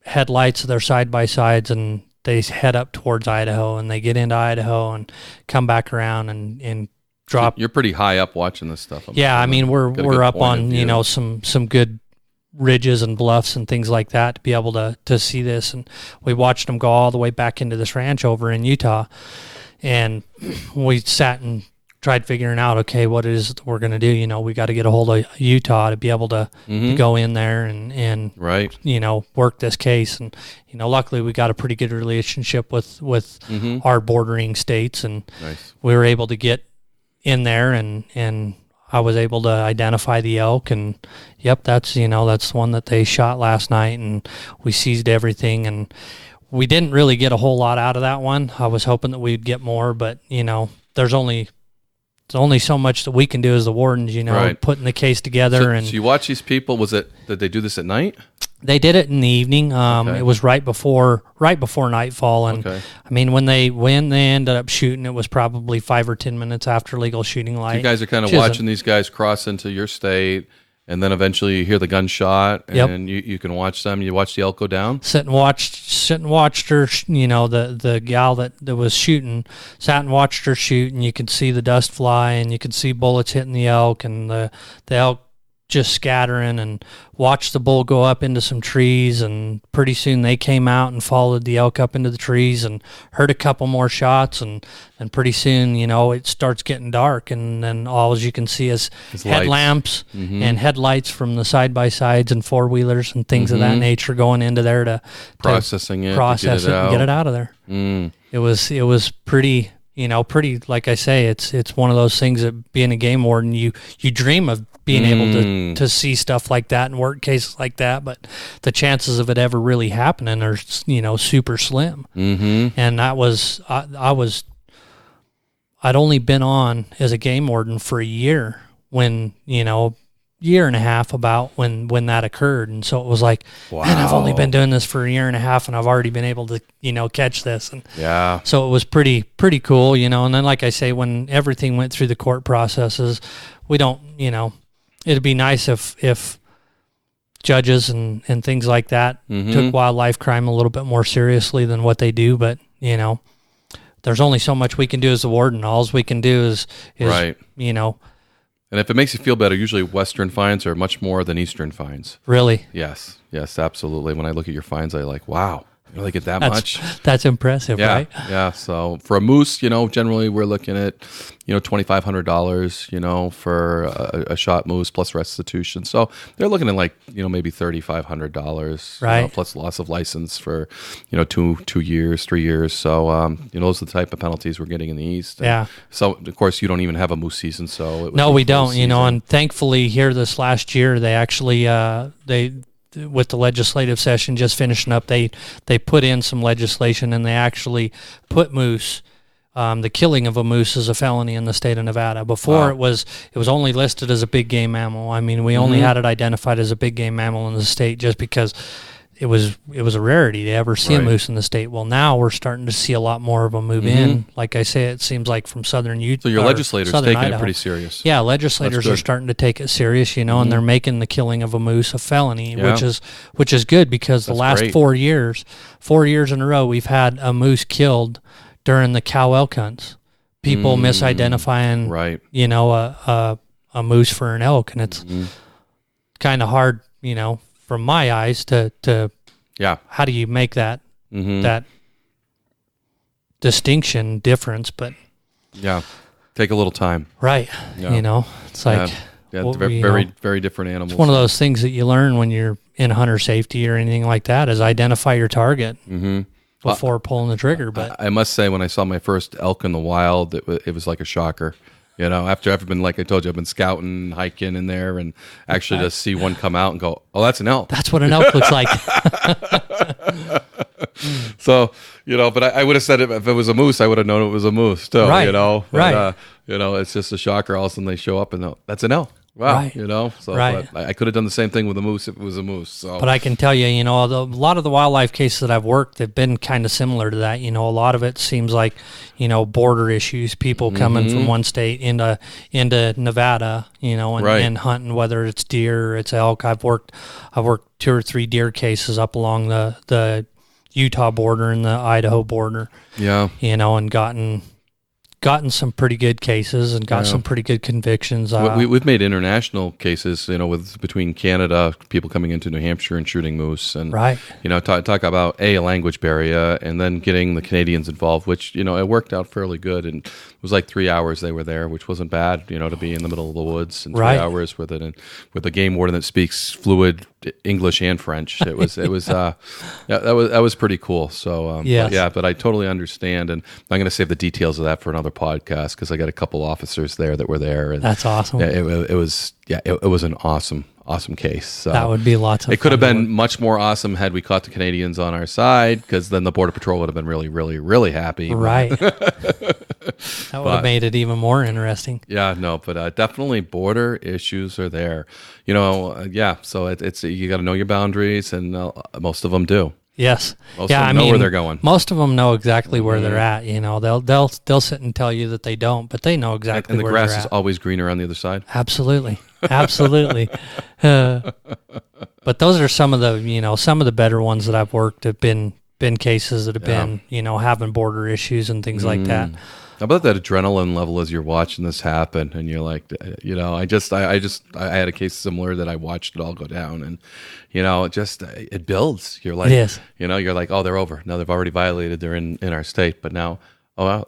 headlights, their side-by-sides, and they head up towards Idaho, and they get into Idaho and come back around and drop. You're pretty high up watching this stuff. Yeah, I mean, we're up on, some good ridges and bluffs and things like that to be able to see this. And we watched them go all the way back into this ranch over in Utah. And we sat and tried figuring out, okay, what it is that we're going to do. We got to get a hold of Utah to be able to go in there and right. Work this case. And, luckily we got a pretty good relationship with our bordering states, and nice. We were able to get in there and I was able to identify the elk, and yep, that's the one that they shot last night, and we seized everything, and we didn't really get a whole lot out of that one. I was hoping that we'd get more, but there's only only so much that we can do as the wardens, putting the case together. So you watch these people. Did they do this at night? They did it in the evening. It was right before nightfall, and I mean when they ended up shooting, it was probably 5 or 10 minutes after legal shooting light. You guys are kind of watching these guys cross into your state, and then eventually you hear the gunshot, and you can watch them. You watch the elk go down. Sit and watched her. The gal that was shooting sat and watched her shoot, and you could see the dust fly, and you could see bullets hitting the elk, and the elk just scattering, and watched the bull go up into some trees, and pretty soon they came out and followed the elk up into the trees and heard a couple more shots, and pretty soon it starts getting dark, and then all you can see is headlamps and headlights from the side-by-sides and four-wheelers and things of that nature going into there to process it and get it out of there. It was pretty like I say, it's one of those things that being a game warden, you dream of being able to see stuff like that and work cases like that, but the chances of it ever really happening are super slim. And that was I'd only been on as a game warden for a year when year and a half about when that occurred, and so it was like, man, I've only been doing this for a year and a half, and I've already been able to catch this, and so it was pretty cool, and then like I say, when everything went through the court processes, we don't, it'd be nice if judges and things like that took wildlife crime a little bit more seriously than what they do, but there's only so much we can do as a warden. All we can do is right. And if it makes you feel better, usually Western fines are much more than Eastern fines. Really? Yes, absolutely. When I look at your fines, I like, wow, you really get that much? That's impressive, right? Yeah. So for a moose, generally we're looking at, $2,500, for a shot moose plus restitution. So they're looking at like, maybe $3,500, right? Plus loss of license for, 2 years, 3 years. So, those are the type of penalties we're getting in the East. Yeah. So of course you don't even have a moose season. So no, we don't. And thankfully here this last year they actually with the legislative session just finishing up, they put in some legislation, and they actually put moose. The killing of a moose is a felony in the state of Nevada. Before it was only listed as a big game mammal. I mean, we only had it identified as a big game mammal in the state just because it was a rarity to ever see a moose in the state. Well, now we're starting to see a lot more of them move in. Like I say, it seems like from southern Utah. So your legislators taking Idaho. it pretty serious. Yeah, legislators are starting to take it serious, and they're making the killing of a moose a felony, which is good because the last great. 4 years in a row, we've had a moose killed during the cow elk hunts. People misidentifying, a moose for an elk, and it's kind of hard, from my eyes to how do you make that that distinction difference? But take a little time, right? It's like very different animals. It's one of those things that you learn when you're in hunter safety or anything like that, is identify your target before pulling the trigger. But I must say, when I saw my first elk in the wild, it was like a shocker. After I've been, like I told you, I've been scouting, hiking in there, and actually to see one come out and go, oh, that's an elk. That's what an elk looks like. So, but I would have said if it was a moose, I would have known it was a moose still, right. But, right. It's just a shocker. All of a sudden they show up and that's an elk. Wow, right. So right. But I could have done the same thing with a moose if it was a moose. So. But I can tell you, a lot of the wildlife cases that I've worked have been kind of similar to that. A lot of it seems like, border issues, people coming from one state into Nevada, and hunting, whether it's deer or it's elk. I've worked 2 or 3 deer cases up along the Utah border and the Idaho border. Yeah. And gotten some pretty good cases and got some pretty good convictions. We've made international cases, with between Canada, people coming into New Hampshire and shooting moose, and right. Talk about a language barrier, and then getting the Canadians involved, which it worked out fairly good, and it was like 3 hours they were there, which wasn't bad, to be in the middle of the woods and 3 hours with it, and with a game warden that speaks fluid English and French. It was that was pretty cool. So but I totally understand, and I'm going to save the details of that for another podcast, because I got a couple officers there that were there, and that's awesome. It was an awesome case. So that would be lots of. It could have been much more awesome had we caught the Canadians on our side, because then the Border Patrol would have been really, really, really happy. Right. That would have made it even more interesting. Yeah, no, but definitely border issues are there. You know, so it's you got to know your boundaries, and most of them do. Yes. Most of them know where they're going. Most of them know exactly where they're at. You know, they'll sit and tell you that they don't, but they know exactly where they're at. And the grass is always greener on the other side. Absolutely. Absolutely. But those are some of the better ones that I've worked have been cases that have been, having border issues and things like that. How about that adrenaline level as you're watching this happen, and you're like, I had a case similar that I watched it all go down, and it builds. You're like, you're like, oh, they're over. Now they've already violated. They're in our state, but now,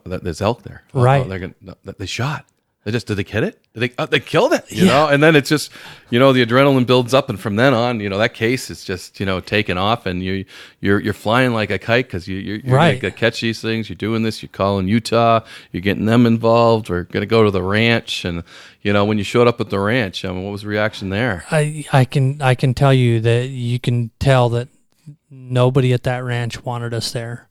there's elk there. Right? They shot. Did they hit it? They killed it, you know? And then it's just, the adrenaline builds up, and from then on, that case is just, taking off, and you're flying like a kite because you're going to catch these things. You're doing this. You're calling Utah. You're getting them involved. We're going to go to the ranch, and when you showed up at the ranch, what was the reaction there? I can tell you that you can tell that nobody at that ranch wanted us there.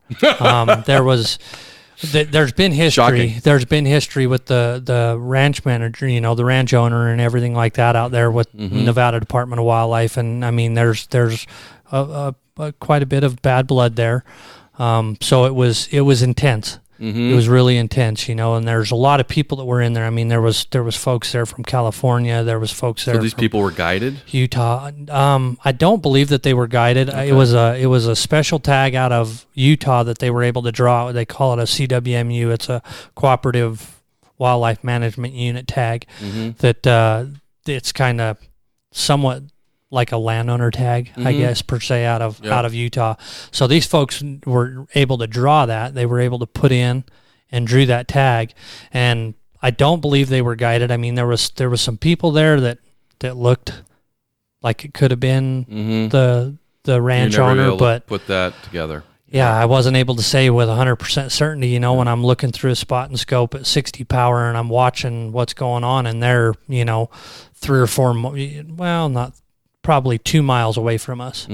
There's been history. Shocking. There's been history with the ranch manager, the ranch owner and everything like that out there with Nevada Department of Wildlife, and I mean there's quite a bit of bad blood there. So it was intense. It was really intense, and there's a lot of people that were in there. I mean, there was folks there from California. There was folks there. So these people were guided? Utah. I don't believe that they were guided. Okay. It was a special tag out of Utah that they were able to draw. They call it a CWMU. It's a Cooperative Wildlife Management Unit tag. That it's kind of somewhat like a landowner tag, I guess, per se, out of Utah. So these folks were able to draw that. They were able to put in and drew that tag. And I don't believe they were guided. I mean, there was some people there that looked like it could have been the ranch owner, but put that together. Yeah, I wasn't able to say with 100% certainty, when I'm looking through a spot and scope at 60 power and I'm watching what's going on, and they're, 3 or 4, not probably 2 miles away from us.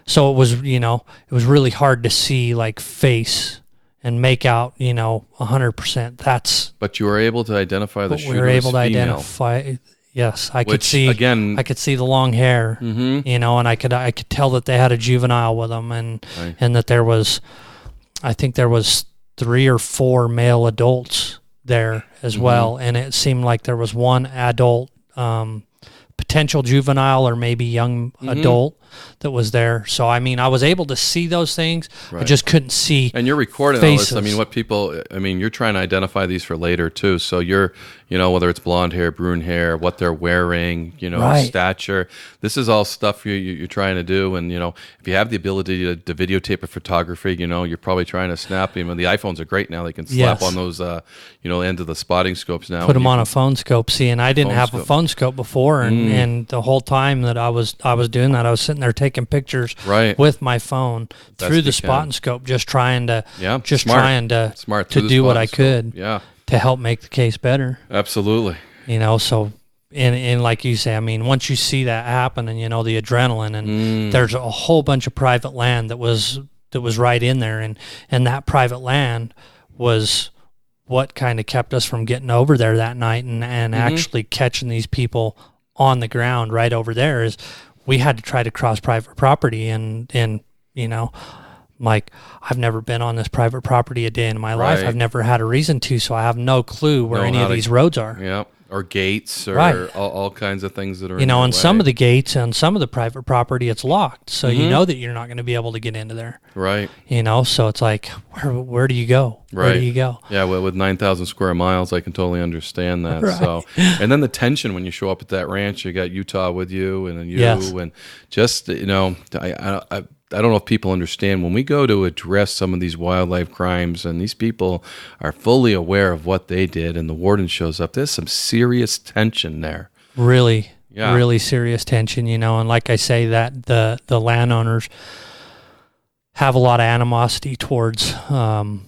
So it was, it was really hard to see like face and make out, 100%. But you were able to identify the shooter. We were able to female. Identify. Yes, I could see. Again, I could see the long hair, and I could tell that they had a juvenile with them, and that there was, I think there was 3 or 4 male adults there as well, and it seemed like there was one adult. Potential juvenile or maybe young adult that was there. So, I mean, I was able to see those things. Right. I just couldn't see And you're recording faces. all this. I mean, you're trying to identify these for later, too. So you're, whether it's blonde hair, brune hair, what they're wearing, stature. This is all stuff you're trying to do. And, if you have the ability to videotape a photography, you're probably trying to snap them. And the iPhones are great now. They can slap on those, end of the spotting scopes now. Put them on a phone scope. See, and I didn't have a phone scope before. And the whole time that I was doing that, I was sitting there taking pictures with my phone through the spotting scope, just trying to do what I could to help make the case better. Absolutely. So and like you say, I mean, once you see that happen and the adrenaline, and there's a whole bunch of private land that was right in there, and that private land was what kind of kept us from getting over there that night and actually catching these people on the ground right over there. Is we had to try to cross private property, and like, I've never been on this private property a day in my life. I've never had a reason to, so I have no clue where any of these roads are. Yeah, or gates, or all kinds of things that are on some of the gates and some of the private property, it's locked, so you know that you're not going to be able to get into there. Right. So it's like, where do you go? Where do you go? Yeah, well, with 9,000 square miles, I can totally understand that. Right. So, and then the tension when you show up at that ranch, you got Utah with you, and then you, and just, I don't know if people understand, when we go to address some of these wildlife crimes and these people are fully aware of what they did and the warden shows up, there's some serious tension there. Really serious tension, and like I say, that the landowners have a lot of animosity towards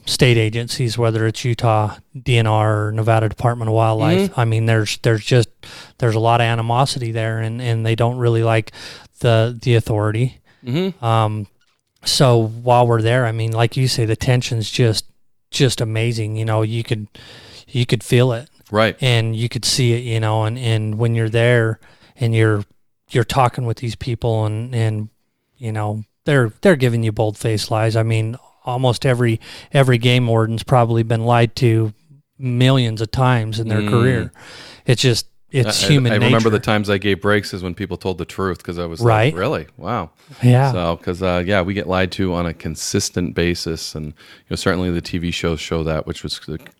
state agencies, whether it's Utah DNR or Nevada Department of Wildlife. I mean, there's a lot of animosity there, and they don't really like the authority. So while we're there, I mean, like you say, the tension's just just amazing. You could feel it. Right. And you could see it, and when you're there and you're talking with these people and they're giving you bold-faced lies. I mean, almost every game warden's probably been lied to millions of times in their career. It's human nature. I remember the times I gave breaks is when people told the truth, because I was like, really? Wow. Yeah. So, because, we get lied to on a consistent basis. And, certainly the TV shows show that, which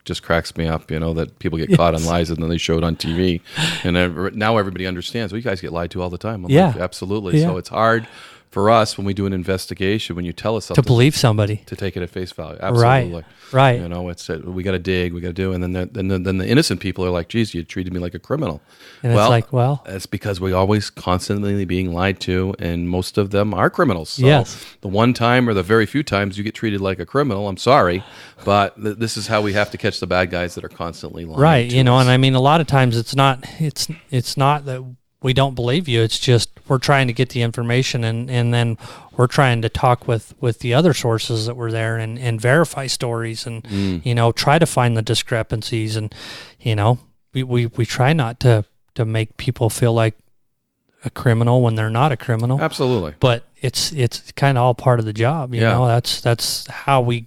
just cracks me up, that people get caught on lies and then they show it on TV. And now everybody understands, well, you guys get lied to all the time. I'm like, absolutely. Yeah. So it's hard for us when we do an investigation, when you tell us something, to believe somebody, to take it at face value. Absolutely. Right. It's we got to dig, we got to do, and then the innocent people are like, geez, you treated me like a criminal. And it's like, well, it's because we always constantly being lied to, and most of them are criminals. So yes. The one time or the very few times you get treated like a criminal, I'm sorry, but this is how we have to catch the bad guys that are constantly lying. Right. To us. And I mean, a lot of times it's not that we don't believe you. It's just we're trying to get the information, and then we're trying to talk with the other sources that were there and verify stories and try to find the discrepancies, and we try not to make people feel like a criminal when they're not a criminal. Absolutely. But it's kind of all part of the job. You know, that's how we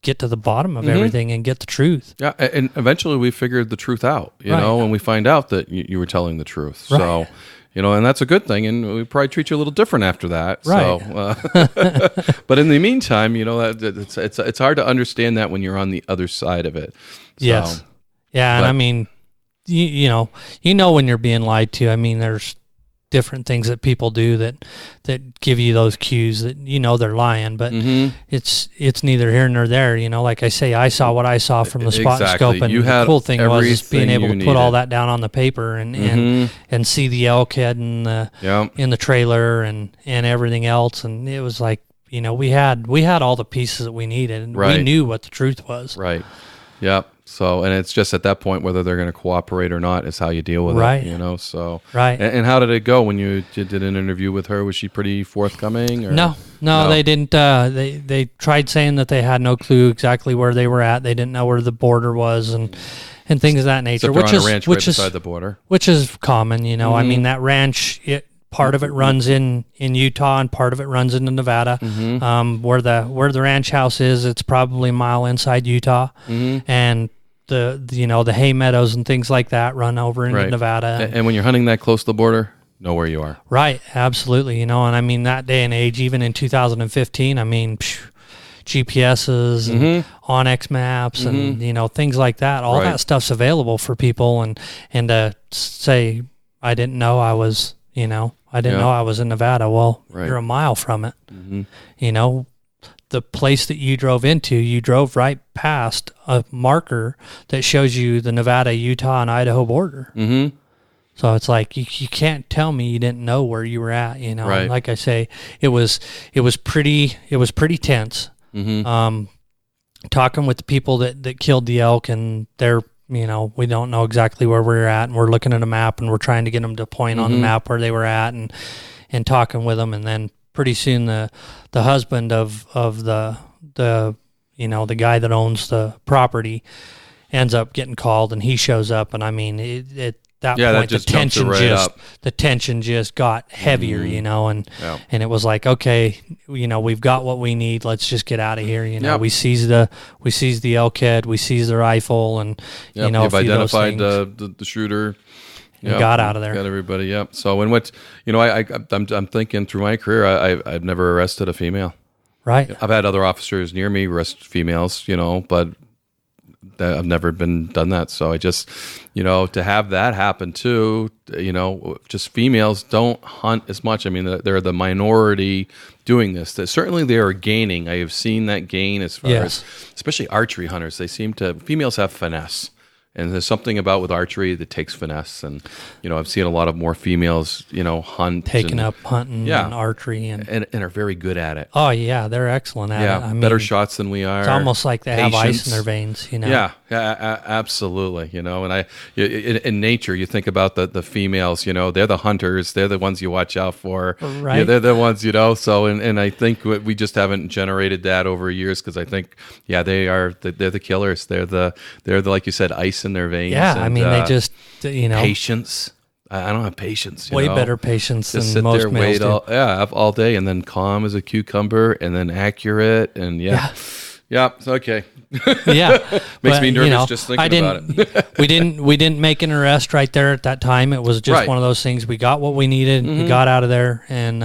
get to the bottom of everything and get the truth. Yeah, and eventually we figured the truth out, and we find out that you were telling the truth. Right. So, and that's a good thing, and we probably treat you a little different after that. Right. So, but in the meantime, it's hard to understand that when you're on the other side of it. So, yes. Yeah, and I mean, you know when you're being lied to. I mean, there's different things that people do that give you those cues that they're lying, but it's neither here nor there. Like I say, I saw what I saw from the spot and scope, and the cool thing was being able to put all that down on the paper and see the elk head in the trailer and everything else, and it was like we had all the pieces that we needed, and we knew what the truth was. Right. Yep. So, and it's just at that point whether they're going to cooperate or not is how you deal with it, so. Right. And how did it go when you did an interview with her? Was she pretty forthcoming? Or? No, they didn't. They tried saying that they had no clue exactly where they were at. They didn't know where the border was and things of that nature. Which is a ranch right beside the border. Which is common, I mean, that ranch, part of it runs in Utah and part of it runs into Nevada. Where the ranch house is, it's probably a mile inside Utah, and the hay meadows and things like that run over into Nevada. And when you're hunting that close to the border, know where you are. Right, absolutely. And I mean, that day and age, even in 2015, I mean, GPSs and Onyx maps and things like that. All that stuff's available for people, and to say I didn't know I was know I was in Nevada. Well, you're a mile from it. The place that you drove right past a marker that shows you the Nevada, Utah, and Idaho border. So it's like you can't tell me you didn't know where you were at. Right. Like I say, it was pretty tense. Talking with the people that killed the elk, and they're we don't know exactly where we're at, and we're looking at a map and we're trying to get them to point on the map where they were at, and talking with them, and then pretty soon the husband of the the guy that owns the property ends up getting called, and he shows up, and I mean at that point the tension just got heavier, and it was like, okay, we've got what we need, let's just get out of here. We seized the elk head, we seized the rifle, and you've identified the shooter. Got out of there. Got everybody. Yep. So, and what I'm thinking through my career, I've never arrested a female. Right. I've had other officers near me arrest females, but I've never done that. So I just, to have that happen too, just females don't hunt as much. I mean, they're the minority doing this. Certainly they are gaining. I have seen that gain as far as, especially archery hunters. Females have finesse. And there's something about with archery that takes finesse. And, I've seen a lot of more females, hunt. Taking up hunting and archery. And are very good at it. Oh, yeah, they're excellent at it. I mean, better shots than we are. It's almost like they have ice in their veins, Yeah, absolutely. And in nature, you think about the females, they're the hunters. They're the ones you watch out for. Right. Yeah, they're the ones, so, and I think we just haven't generated that over years because I think, they're the killers. They're the like you said, ice in their veins. Yeah, and, they just, patience. I don't have patience. Way better patience just than most males do. All day, and then calm as a cucumber, and then accurate, and yeah, it's okay. Yeah, makes me nervous just thinking about it. we didn't make an arrest right there at that time. It was just one of those things. We got what we needed. We got out of there, and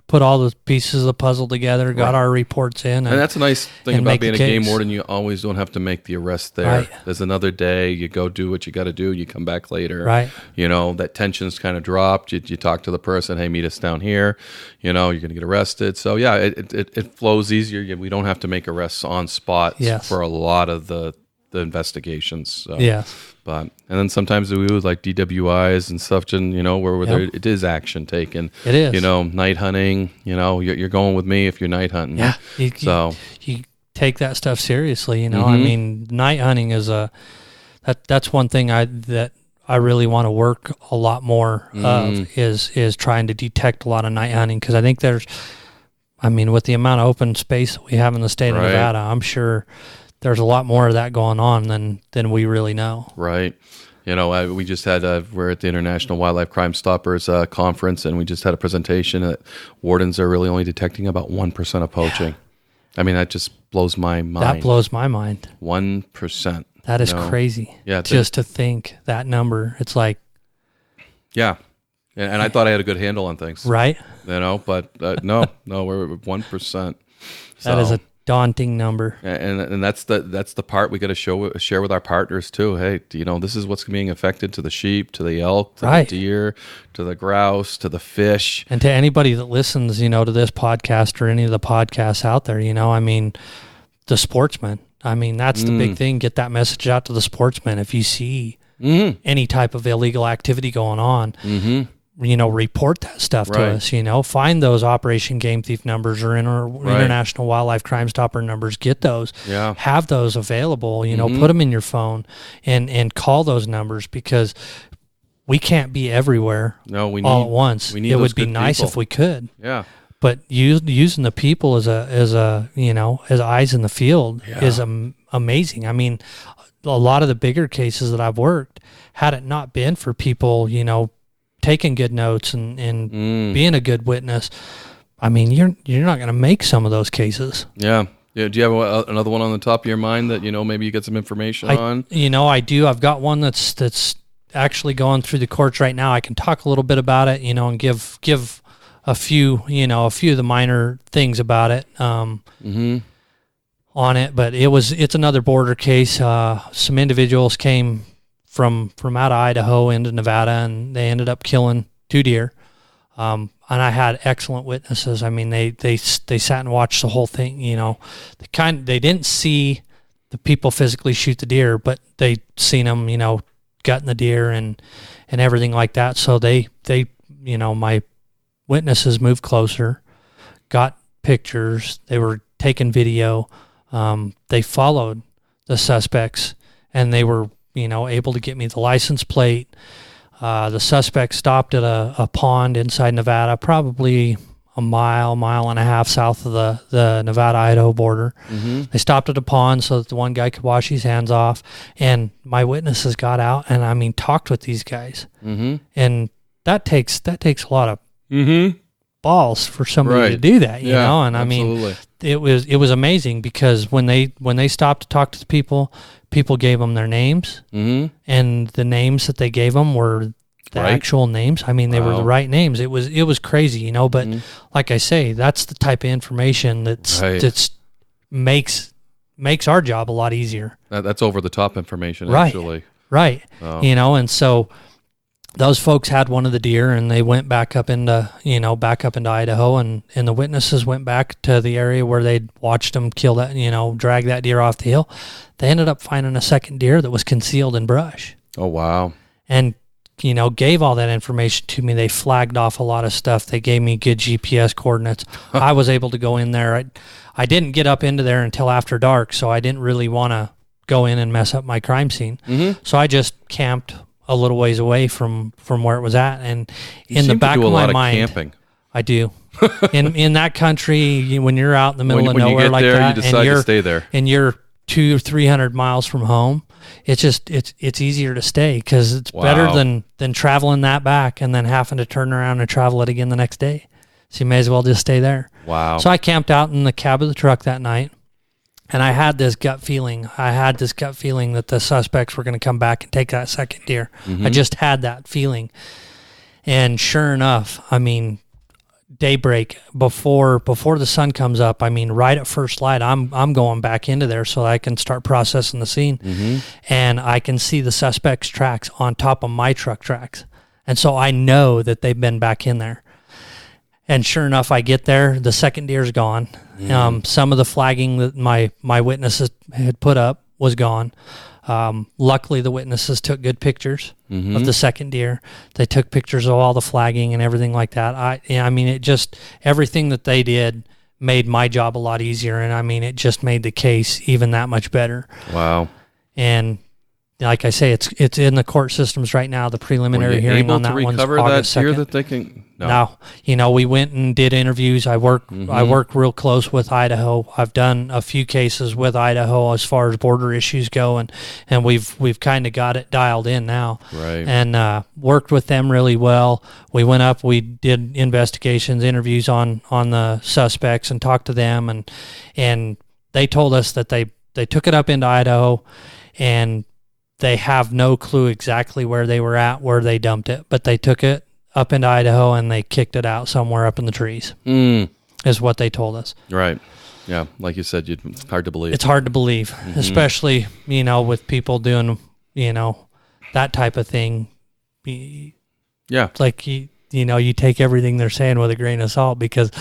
put all the pieces of the puzzle together, got our reports in. And that's a nice thing about being a game warden. You always don't have to make the arrest there. Right. There's another day. You go do what you got to do. You come back later. Right. That tension's kind of dropped. You talk to the person, hey, meet us down here. You're going to get arrested. So, yeah, it flows easier. We don't have to make arrests on spot for a lot of the investigations. So. Yeah. And then sometimes we would like DWIs and stuff, where it is action taken. It is. Night hunting, you're going with me if you're night hunting. Yeah. You take that stuff seriously, I mean, night hunting is that's one thing that I really want to work a lot more of is trying to detect a lot of night hunting, because I think with the amount of open space that we have in the state of Nevada, I'm sure there's a lot more of that going on than we really know. Right. We just had, we're at the International Wildlife Crime Stoppers conference, and we just had a presentation that wardens are really only detecting about 1% of poaching. I mean, that just blows my mind. That blows my mind. 1%. That is crazy. Yeah. Just to think that number. It's like. Yeah. And I thought I had a good handle on things. Right. But no, we're at 1%. That is a daunting number. And that's the part we got to share with our partners too. Hey, this is what's being affected to the sheep, to the elk, to the deer, to the grouse, to the fish. And to anybody that listens, to this podcast or any of the podcasts out there, the sportsmen. That's the big thing. Get that message out to the sportsmen. If you see any type of illegal activity going on, report that stuff to us, find those Operation Game Thief numbers or International Wildlife Crime Stopper numbers, get those, have those available, put them in your phone and call those numbers, because we can't be everywhere all at once. It would be nice if we could. Yeah. But using the people as eyes in the field is amazing. A lot of the bigger cases that I've worked, had it not been for people, taking good notes and being a good witness, you're not going to make some of those cases. Yeah. Yeah. Do you have another one on the top of your mind that maybe you get some information on? I do. I've got one that's actually going through the courts right now. I can talk a little bit about it, and give a few of the minor things about it on it. But it's another border case. Some individuals came from out of Idaho into Nevada, and they ended up killing 2 deer. And I had excellent witnesses. They sat and watched the whole thing. They didn't see the people physically shoot the deer, but they seen them, gutting the deer and everything like that. So they my witnesses moved closer, got pictures. They were taking video. They followed the suspects, and they were able to get me the license plate. The suspect stopped at a pond inside Nevada, probably a mile and a half south of the Nevada-Idaho border. They stopped at a pond so that the one guy could wash his hands off, and my witnesses got out and talked with these guys. And that takes a lot of balls for somebody to do that, you know. And absolutely. It was amazing, because when they stopped to talk to the people gave them their names, and the names that they gave them were the actual names. They were the right names. It was crazy, But like I say, that's the type of information that's makes our job a lot easier. That's over the top information, actually. Right. And so those folks had one of the deer, and they went back up into Idaho, and the witnesses went back to the area where they'd watched them kill that, drag that deer off the hill. They ended up finding a second deer that was concealed in brush. Oh, wow. And, gave all that information to me. They flagged off a lot of stuff. They gave me good GPS coordinates. I was able to go in there. I didn't get up into there until after dark, so I didn't really want to go in and mess up my crime scene. Mm-hmm. So I just camped a little ways away from where it was at, and in the back of my mind, camping. I do. in that country, when you're out in the middle of nowhere like that, you decide to stay there, and you're 200 or 300 miles from home, it's easier to stay because it's better than traveling that back and then having to turn around and travel it again the next day. So you may as well just stay there. Wow. So I camped out in the cab of the truck that night. And I had this gut feeling. That the suspects were going to come back and take that second deer. Mm-hmm. I just had that feeling. And sure enough, daybreak, before the sun comes up, right at first light, I'm going back into there so I can start processing the scene. Mm-hmm. And I can see the suspects' tracks on top of my truck tracks. And so I know that they've been back in there. And sure enough, I get there, the second deer's gone. Mm. Some of the flagging that my witnesses had put up was gone. Luckily, the witnesses took good pictures of the second deer. They took pictures of all the flagging and everything like that. Everything that they did made my job a lot easier. And it just made the case even that much better. Wow. And like I say, it's in the court systems right now. The preliminary hearing on that one's August 2nd. That they can? No. We went and did interviews. I work real close with Idaho. I've done a few cases with Idaho as far as border issues go, and we've kind of got it dialed in now. Right. And worked with them really well. We went up. We did investigations, interviews on the suspects, and talked to them, and they told us that they took it up into Idaho, and they have no clue exactly where they were at, where they dumped it, but they took it up into Idaho and they kicked it out somewhere up in the trees, is what they told us. Right. Yeah. Like you said, it's hard to believe. It's hard to believe, especially, with people doing, that type of thing. Yeah. Like, you take everything they're saying with a grain of salt because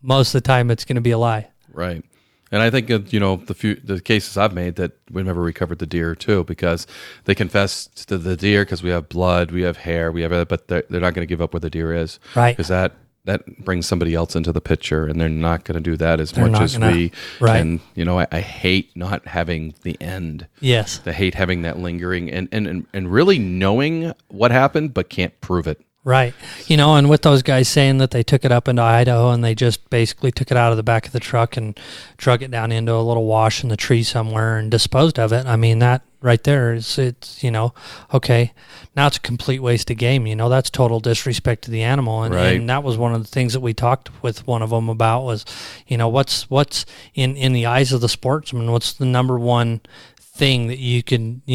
most of the time it's going to be a lie. Right. And I think, the cases I've made that we never recovered the deer too, because they confessed to the deer because we have blood, we have hair, we have, but they're not going to give up where the deer is. Right. Because that brings somebody else into the picture, and they're not going to do that as much as we. Right. And, I hate not having the end. Yes. I hate having that lingering and really knowing what happened, but can't prove it. Right. And with those guys saying that they took it up into Idaho and they just basically took it out of the back of the truck and drug it down into a little wash in the tree somewhere and disposed of it. That right there it's okay. Now it's a complete waste of game. That's total disrespect to the animal. And, right. And that was one of the things that we talked with one of them about was, what's in the eyes of the sportsman, what's the number one thing that you could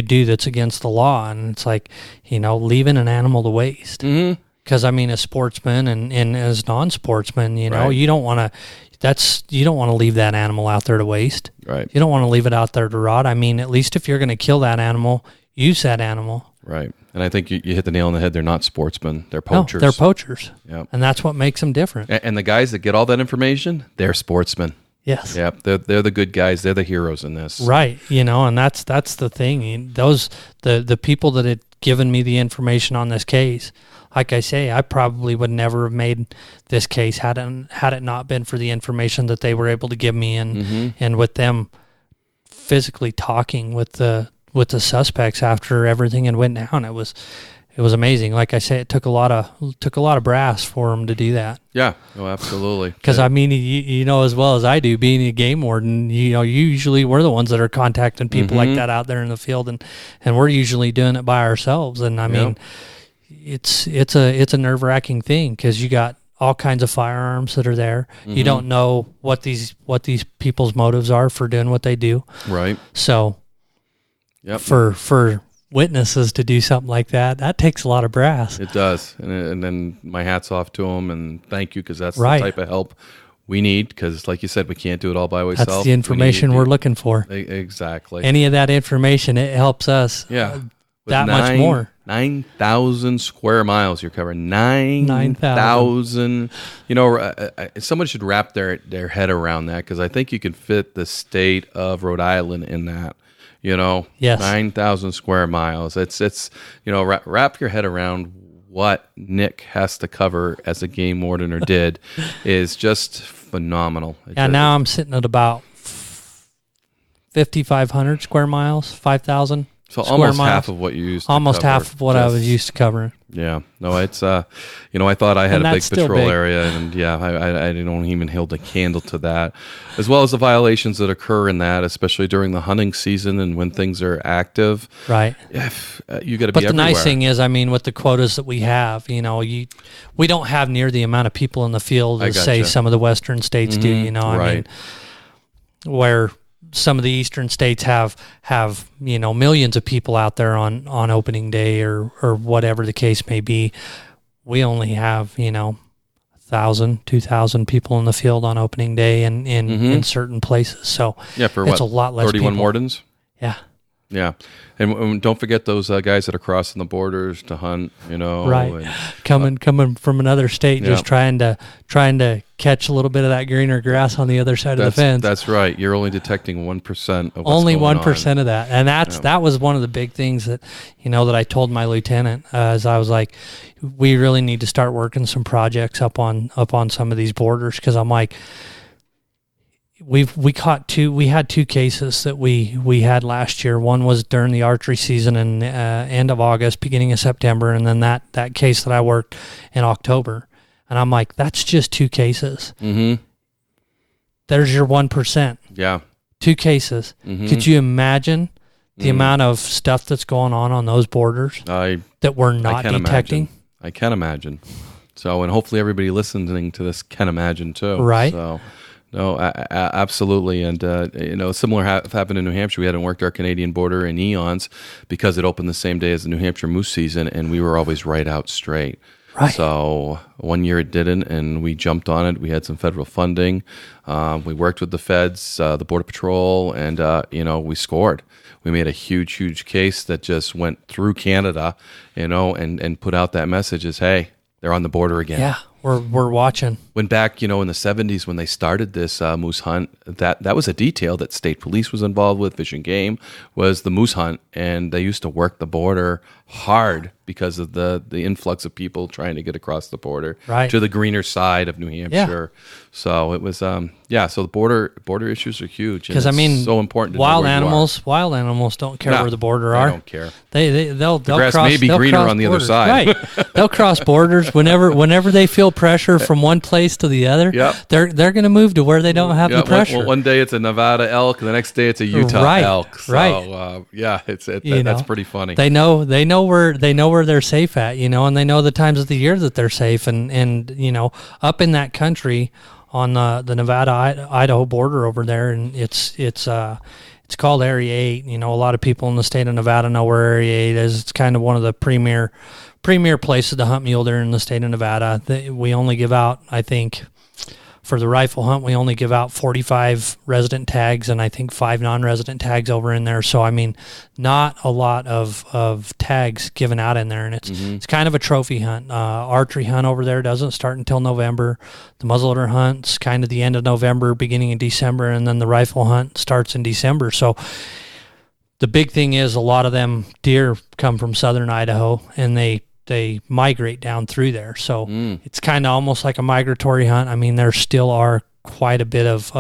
do that's against the law. And it's like, leaving an animal to waste. Because a sportsman and as non-sportsmen, right. you don't want to leave that animal out there to waste. Right. You don't want to leave it out there to rot. At least if you're going to kill that animal, use that animal. Right. And I think you hit the nail on the head. They're not sportsmen. They're poachers. No, they're poachers. Yep. And that's what makes them different. And the guys that get all that information, they're sportsmen. Yes. Yeah, they're the good guys. They're the heroes in this. Right. And that's the thing. The people that had given me the information on this case, like I say, I probably would never have made this case had it not been for the information that they were able to give me and with them physically talking with the suspects after everything had went down. It was amazing. Like I say, it took a lot of brass for them to do that. Yeah, absolutely. Because as well as I do, being a game warden, usually we're the ones that are contacting people like that out there in the field, and we're usually doing it by ourselves. And it's a nerve-wracking thing because you got all kinds of firearms that are there. You don't know what these people's motives are for doing what they do. Right. So, for witnesses to do something like that takes a lot of brass. It does. And then my hat's off to them and thank you, because that's right. the type of help we need, because like you said, we can't do it all by ourselves. That's the information we're looking for. Exactly. Any of that information, it helps us that much more. 9,000 square miles you're covering. 9,000. You know, someone should wrap their head around that, because I think you can fit the state of Rhode Island in that. You know, yes. 9,000 square miles. It's you know, wrap your head around what Nick has to cover as a game warden, or did, is just phenomenal. Now I'm sitting at about 5,500 square miles, 5,000. So almost half of what you used to almost cover. half of what I was used to covering. Yeah. No, it's, you know, I thought I had a big patrol big. area, and I don't even hold a candle to that, as well as the violations that occur in that, especially during the hunting season and when things are active. Right. You got to be everywhere. But the nice thing is, I mean, with the quotas that we have, you know, we don't have near the amount of people in the field as, say, some of the western states do, you know. I mean, where some of the eastern states have you know, millions of people out there on opening day or whatever the case may be. We only have, you know, 1,000, 2,000 people in the field on opening day and in certain places. So for it's a lot less 31 people. wardens? Yeah. Yeah. And don't forget those guys that are crossing the borders to hunt, you know. Right. And, coming from another state, just trying to catch a little bit of that greener grass on the other side of the fence. That's right. You're only detecting 1% of what's only going 1% of that. And that was one of the big things that, you know, that I told my lieutenant, as I was like, we really need to start working some projects up on some of these borders, because I'm like, we had two cases that we had last year. One was during the archery season in end of August, beginning of September, and then that case that I worked in October. And I'm like, that's just two cases. Mm-hmm. There's your 1%. Yeah. Two cases. Mm-hmm. Could you imagine the amount of stuff that's going on those borders that we're not detecting? I can imagine. So, and hopefully everybody listening to this can imagine too. Right. So, no, absolutely. And, you know, similar happened in New Hampshire. We hadn't worked our Canadian border in eons because it opened the same day as the New Hampshire moose season, and we were always right out straight. Right. So one year it didn't, and we jumped on it. We had some federal funding. We worked with the feds, the Border Patrol, and, you know, we scored. We made a huge, huge case that just went through Canada, you know, and put out that message as, hey, they're on the border again. Yeah. We're watching. When back, you know, in the 70s when they started this moose hunt, that was a detail that state police was involved with. Fish and Game was the moose hunt, and they used to work the border hard because of the influx of people trying to get across the border to the greener side of New Hampshire. Yeah. So it was, so the border issues are huge. Because I mean, so important. To wild animals don't care where the border are. They don't care. They'll the grass may be greener on the other side. Right. They'll cross borders whenever they feel pressure from one place to the other. Yep. They're going to move to where they don't have the pressure. One day it's a Nevada elk, and the next day it's a Utah elk. So, that's pretty funny. They know where they're safe at, you know, and they know the times of the year that they're safe, and you know, up in that country on the Nevada Idaho border over there, and it's called Area 8. You know, a lot of people in the state of Nevada know where Area 8 is. It's kind of one of the premier places to hunt mule deer in the state of Nevada. We only give out, I think, for the rifle hunt, we only give out 45 resident tags and I think 5 non-resident tags over in there. So, I mean, not a lot of tags given out in there. And it's kind of a trophy hunt. Archery hunt over there doesn't start until November. The muzzleloader hunt's kind of the end of November, beginning of December, and then the rifle hunt starts in December. So the big thing is a lot of them deer come from southern Idaho, and they migrate down through there. So it's kind of almost like a migratory hunt. I mean, there still are quite a bit of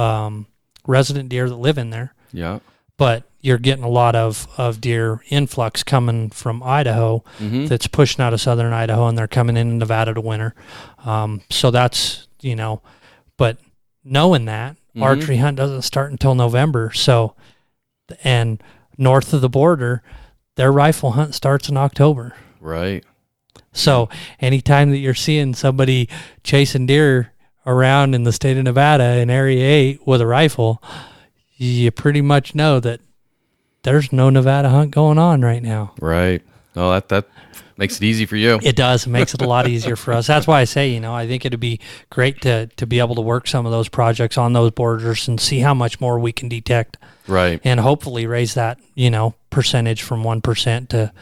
resident deer that live in there. Yeah. But you're getting a lot of deer influx coming from Idaho that's pushing out of southern Idaho, and they're coming into Nevada to winter. So that's, you know, but knowing that, archery hunt doesn't start until November. So, and north of the border, their rifle hunt starts in October. Right. So anytime that you're seeing somebody chasing deer around in the state of Nevada in Area 8 with a rifle, you pretty much know that there's no Nevada hunt going on right now. Right. Oh, that makes it easy for you. It does. It makes it a lot easier for us. That's why I say, you know, I think it'd be great to be able to work some of those projects on those borders and see how much more we can detect. Right. And hopefully raise that, you know, percentage from 1%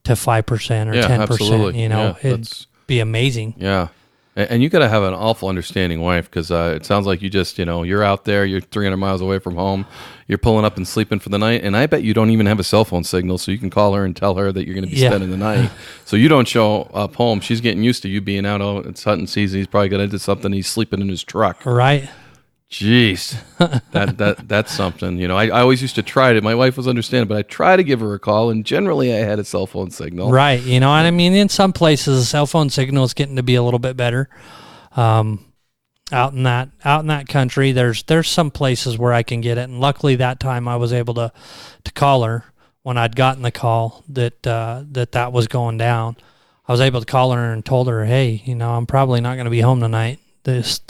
to 5% or 10%. Absolutely. You know, it'd be amazing. Yeah. And you got to have an awful understanding wife, because it sounds like you just, you're out there, you're 300 miles away from home, you're pulling up and sleeping for the night, and I bet you don't even have a cell phone signal, so you can call her and tell her that you're going to be spending the night. So you don't show up home. She's getting used to you being out. Oh, it's hunting season. He's probably going to do something. He's sleeping in his truck. Right. Jeez, that's something. I always used to try to. My wife was understanding, but I try to give her a call, and generally I had a cell phone signal. Right, and I mean, in some places, the cell phone signal is getting to be a little bit better. Out in that country, there's some places where I can get it, and luckily that time I was able to call her when I'd gotten the call that was going down. I was able to call her and told her, hey, I'm probably not going to be home tonight. This.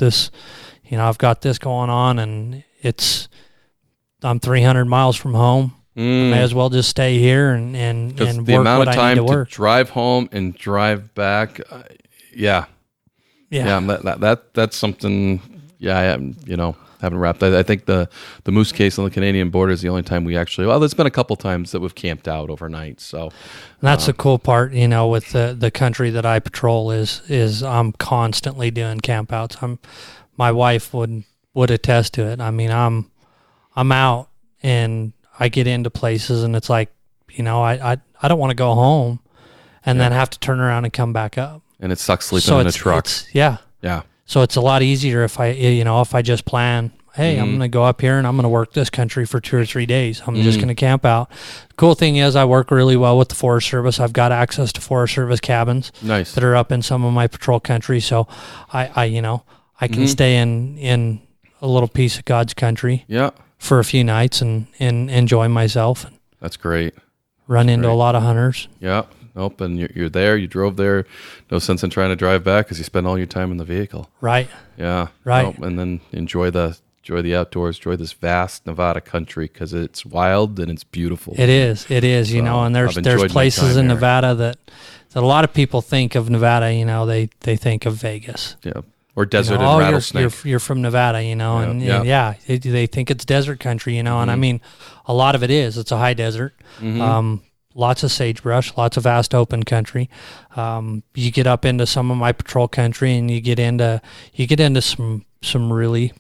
I've got this going on, and I'm 300 miles from home. I may as well just stay here and work the amount what of I need time to work. Drive home and drive back. Yeah. That's something. Yeah, I haven't wrapped. I think the moose case on the Canadian border is the only time we actually. Well, there's been a couple times that we've camped out overnight. So that's the cool part, with the country that I patrol is I'm constantly doing campouts. My wife would attest to it. I mean, I'm out and I get into places, and it's like, I don't want to go home and then have to turn around and come back up. And it sucks sleeping in a truck. Yeah. So it's a lot easier if I just plan, hey, I'm going to go up here and I'm going to work this country for 2 or 3 days. I'm just going to camp out. The cool thing is I work really well with the Forest Service. I've got access to Forest Service cabins that are up in some of my patrol country. So I can stay in a little piece of God's country for a few nights and enjoy myself. That's great. Run into a lot of hunters. Yeah. Nope. And you're there. You drove there. No sense in trying to drive back because you spend all your time in the vehicle. Right. Yeah. Right. Nope. And then enjoy the outdoors. Enjoy this vast Nevada country because it's wild and it's beautiful. It is. So, and there's places in Nevada that a lot of people think of Nevada. They think of Vegas. Yeah. Or desert and rattlesnake. You're from Nevada, and they think it's desert country, and I mean, a lot of it is. It's a high desert, lots of sagebrush, lots of vast open country. You get up into some of my patrol country, and you get into some really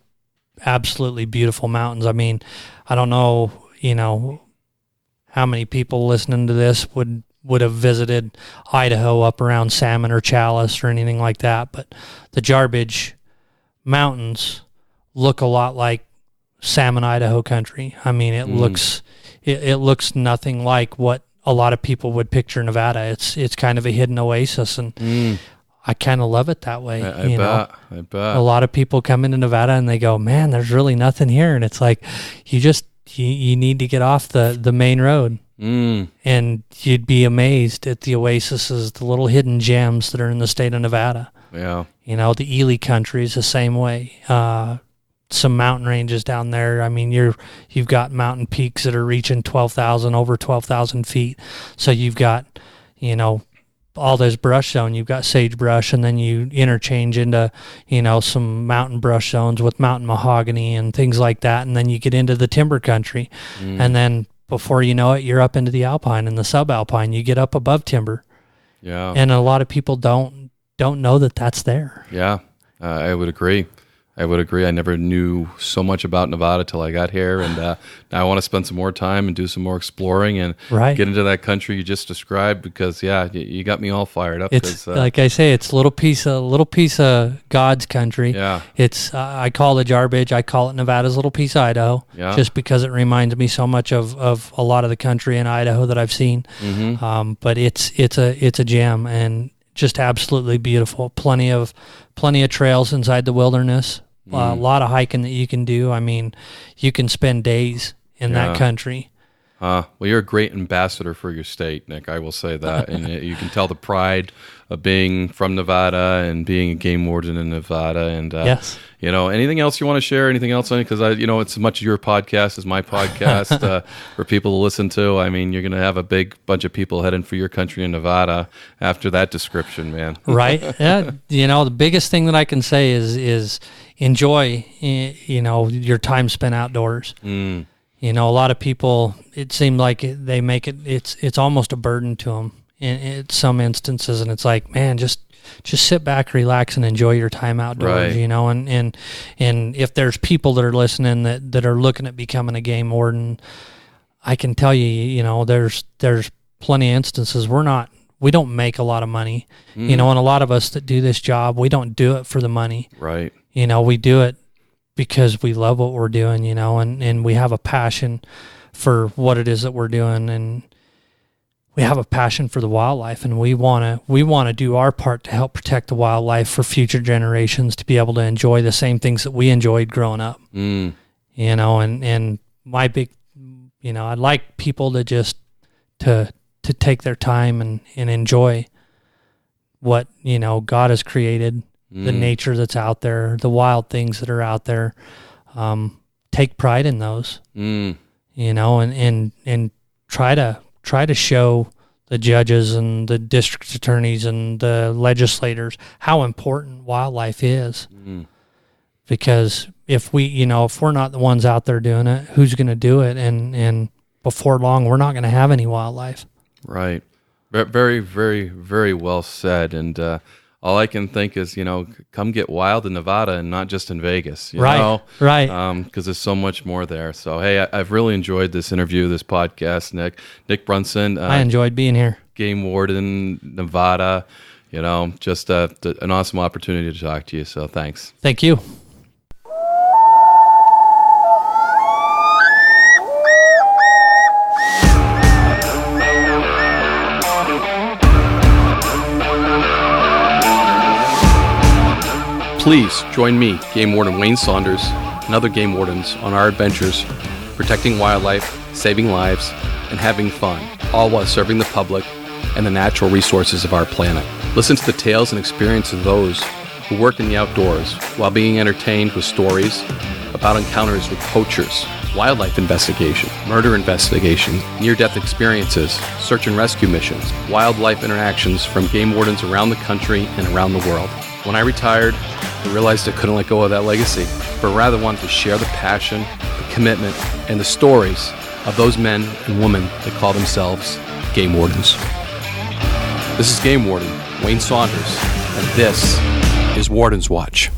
absolutely beautiful mountains. I mean, I don't know, how many people listening to this would have visited Idaho up around Salmon or Chalice or anything like that, but the Jarbidge Mountains look a lot like Salmon, Idaho country. I mean, it looks nothing like what a lot of people would picture Nevada. It's kind of a hidden oasis, and I kind of love it that way. I bet. A lot of people come into Nevada and they go, man, there's really nothing here. And it's like, you need to get off the main road. And you'd be amazed at the oases, the little hidden gems that are in the state of Nevada. Yeah. The Ely country is the same way. Some mountain ranges down there. I mean, you've got mountain peaks that are reaching over 12,000 feet. So you've got, all this brush zone. You've got sagebrush, and then you interchange into, some mountain brush zones with mountain mahogany and things like that. And then you get into the timber country. And then before you know it, you're up into the alpine and the subalpine. You get up above timber. Yeah. And a lot of people don't know that that's there. Yeah, I would agree. I never knew so much about Nevada till I got here, and now I want to spend some more time and do some more exploring and get into that country you just described. Because you got me all fired up. It's like I say, it's a little piece of God's country. Yeah, it's I call the Jarbidge, I call it Nevada's little piece of Idaho. Yeah. Just because it reminds me so much of a lot of the country in Idaho that I've seen. But it's a gem and just absolutely beautiful. Plenty of trails inside the wilderness. A lot of hiking that you can do. I mean, you can spend days in that country. Well, you're a great ambassador for your state, Nick. I will say that. And you can tell the pride of being from Nevada and being a game warden in Nevada. And, yes. Anything else you want to share? Anything else? Because, it's as much your podcast as my podcast for people to listen to. I mean, you're going to have a big bunch of people heading for your country in Nevada after that description, man. Right. Yeah. The biggest thing that I can say is enjoy, your time spent outdoors. A lot of people, it seemed like they make it's almost a burden to them. in some instances, and it's like, man, just sit back, relax, and enjoy your time outdoors. Right. You know, and if there's people that are listening that are looking at becoming a game warden, I can tell you, you know, there's plenty of instances we don't make a lot of money, you know, and a lot of us that do this job, we don't do it for the money. Right. You know, we do it because we love what we're doing, you know, and we have a passion for what it is that we're doing, and we have a passion for the wildlife, and we want to do our part to help protect the wildlife for future generations to be able to enjoy the same things that we enjoyed growing up. You know, and my big, you know, I'd like people to just to take their time and enjoy what, you know, God has created, the nature that's out there, the wild things that are out there. Take pride in those, you know, and try to show the judges and the district attorneys and the legislators how important wildlife is. Because if we're not the ones out there doing it, who's going to do it? And before long, we're not going to have any wildlife. Right. Very, very, very well said. And all I can think is, you know, come get wild in Nevada and not just in Vegas. You know? Right. Because there's so much more there. So, hey, I've really enjoyed this interview, this podcast, Nick Brunson. I enjoyed being here. Game warden, Nevada. You know, just an awesome opportunity to talk to you. So thanks. Thank you. Please join me, Game Warden Wayne Saunders, and other game wardens on our adventures, protecting wildlife, saving lives, and having fun, all while serving the public and the natural resources of our planet. Listen to the tales and experiences of those who work in the outdoors while being entertained with stories about encounters with poachers, wildlife investigation, murder investigation, near-death experiences, search and rescue missions, wildlife interactions from game wardens around the country and around the world. When I retired, I realized I couldn't let go of that legacy, but rather wanted to share the passion, the commitment, and the stories of those men and women that call themselves game wardens. This is Game Warden Wayne Saunders, and this is Warden's Watch.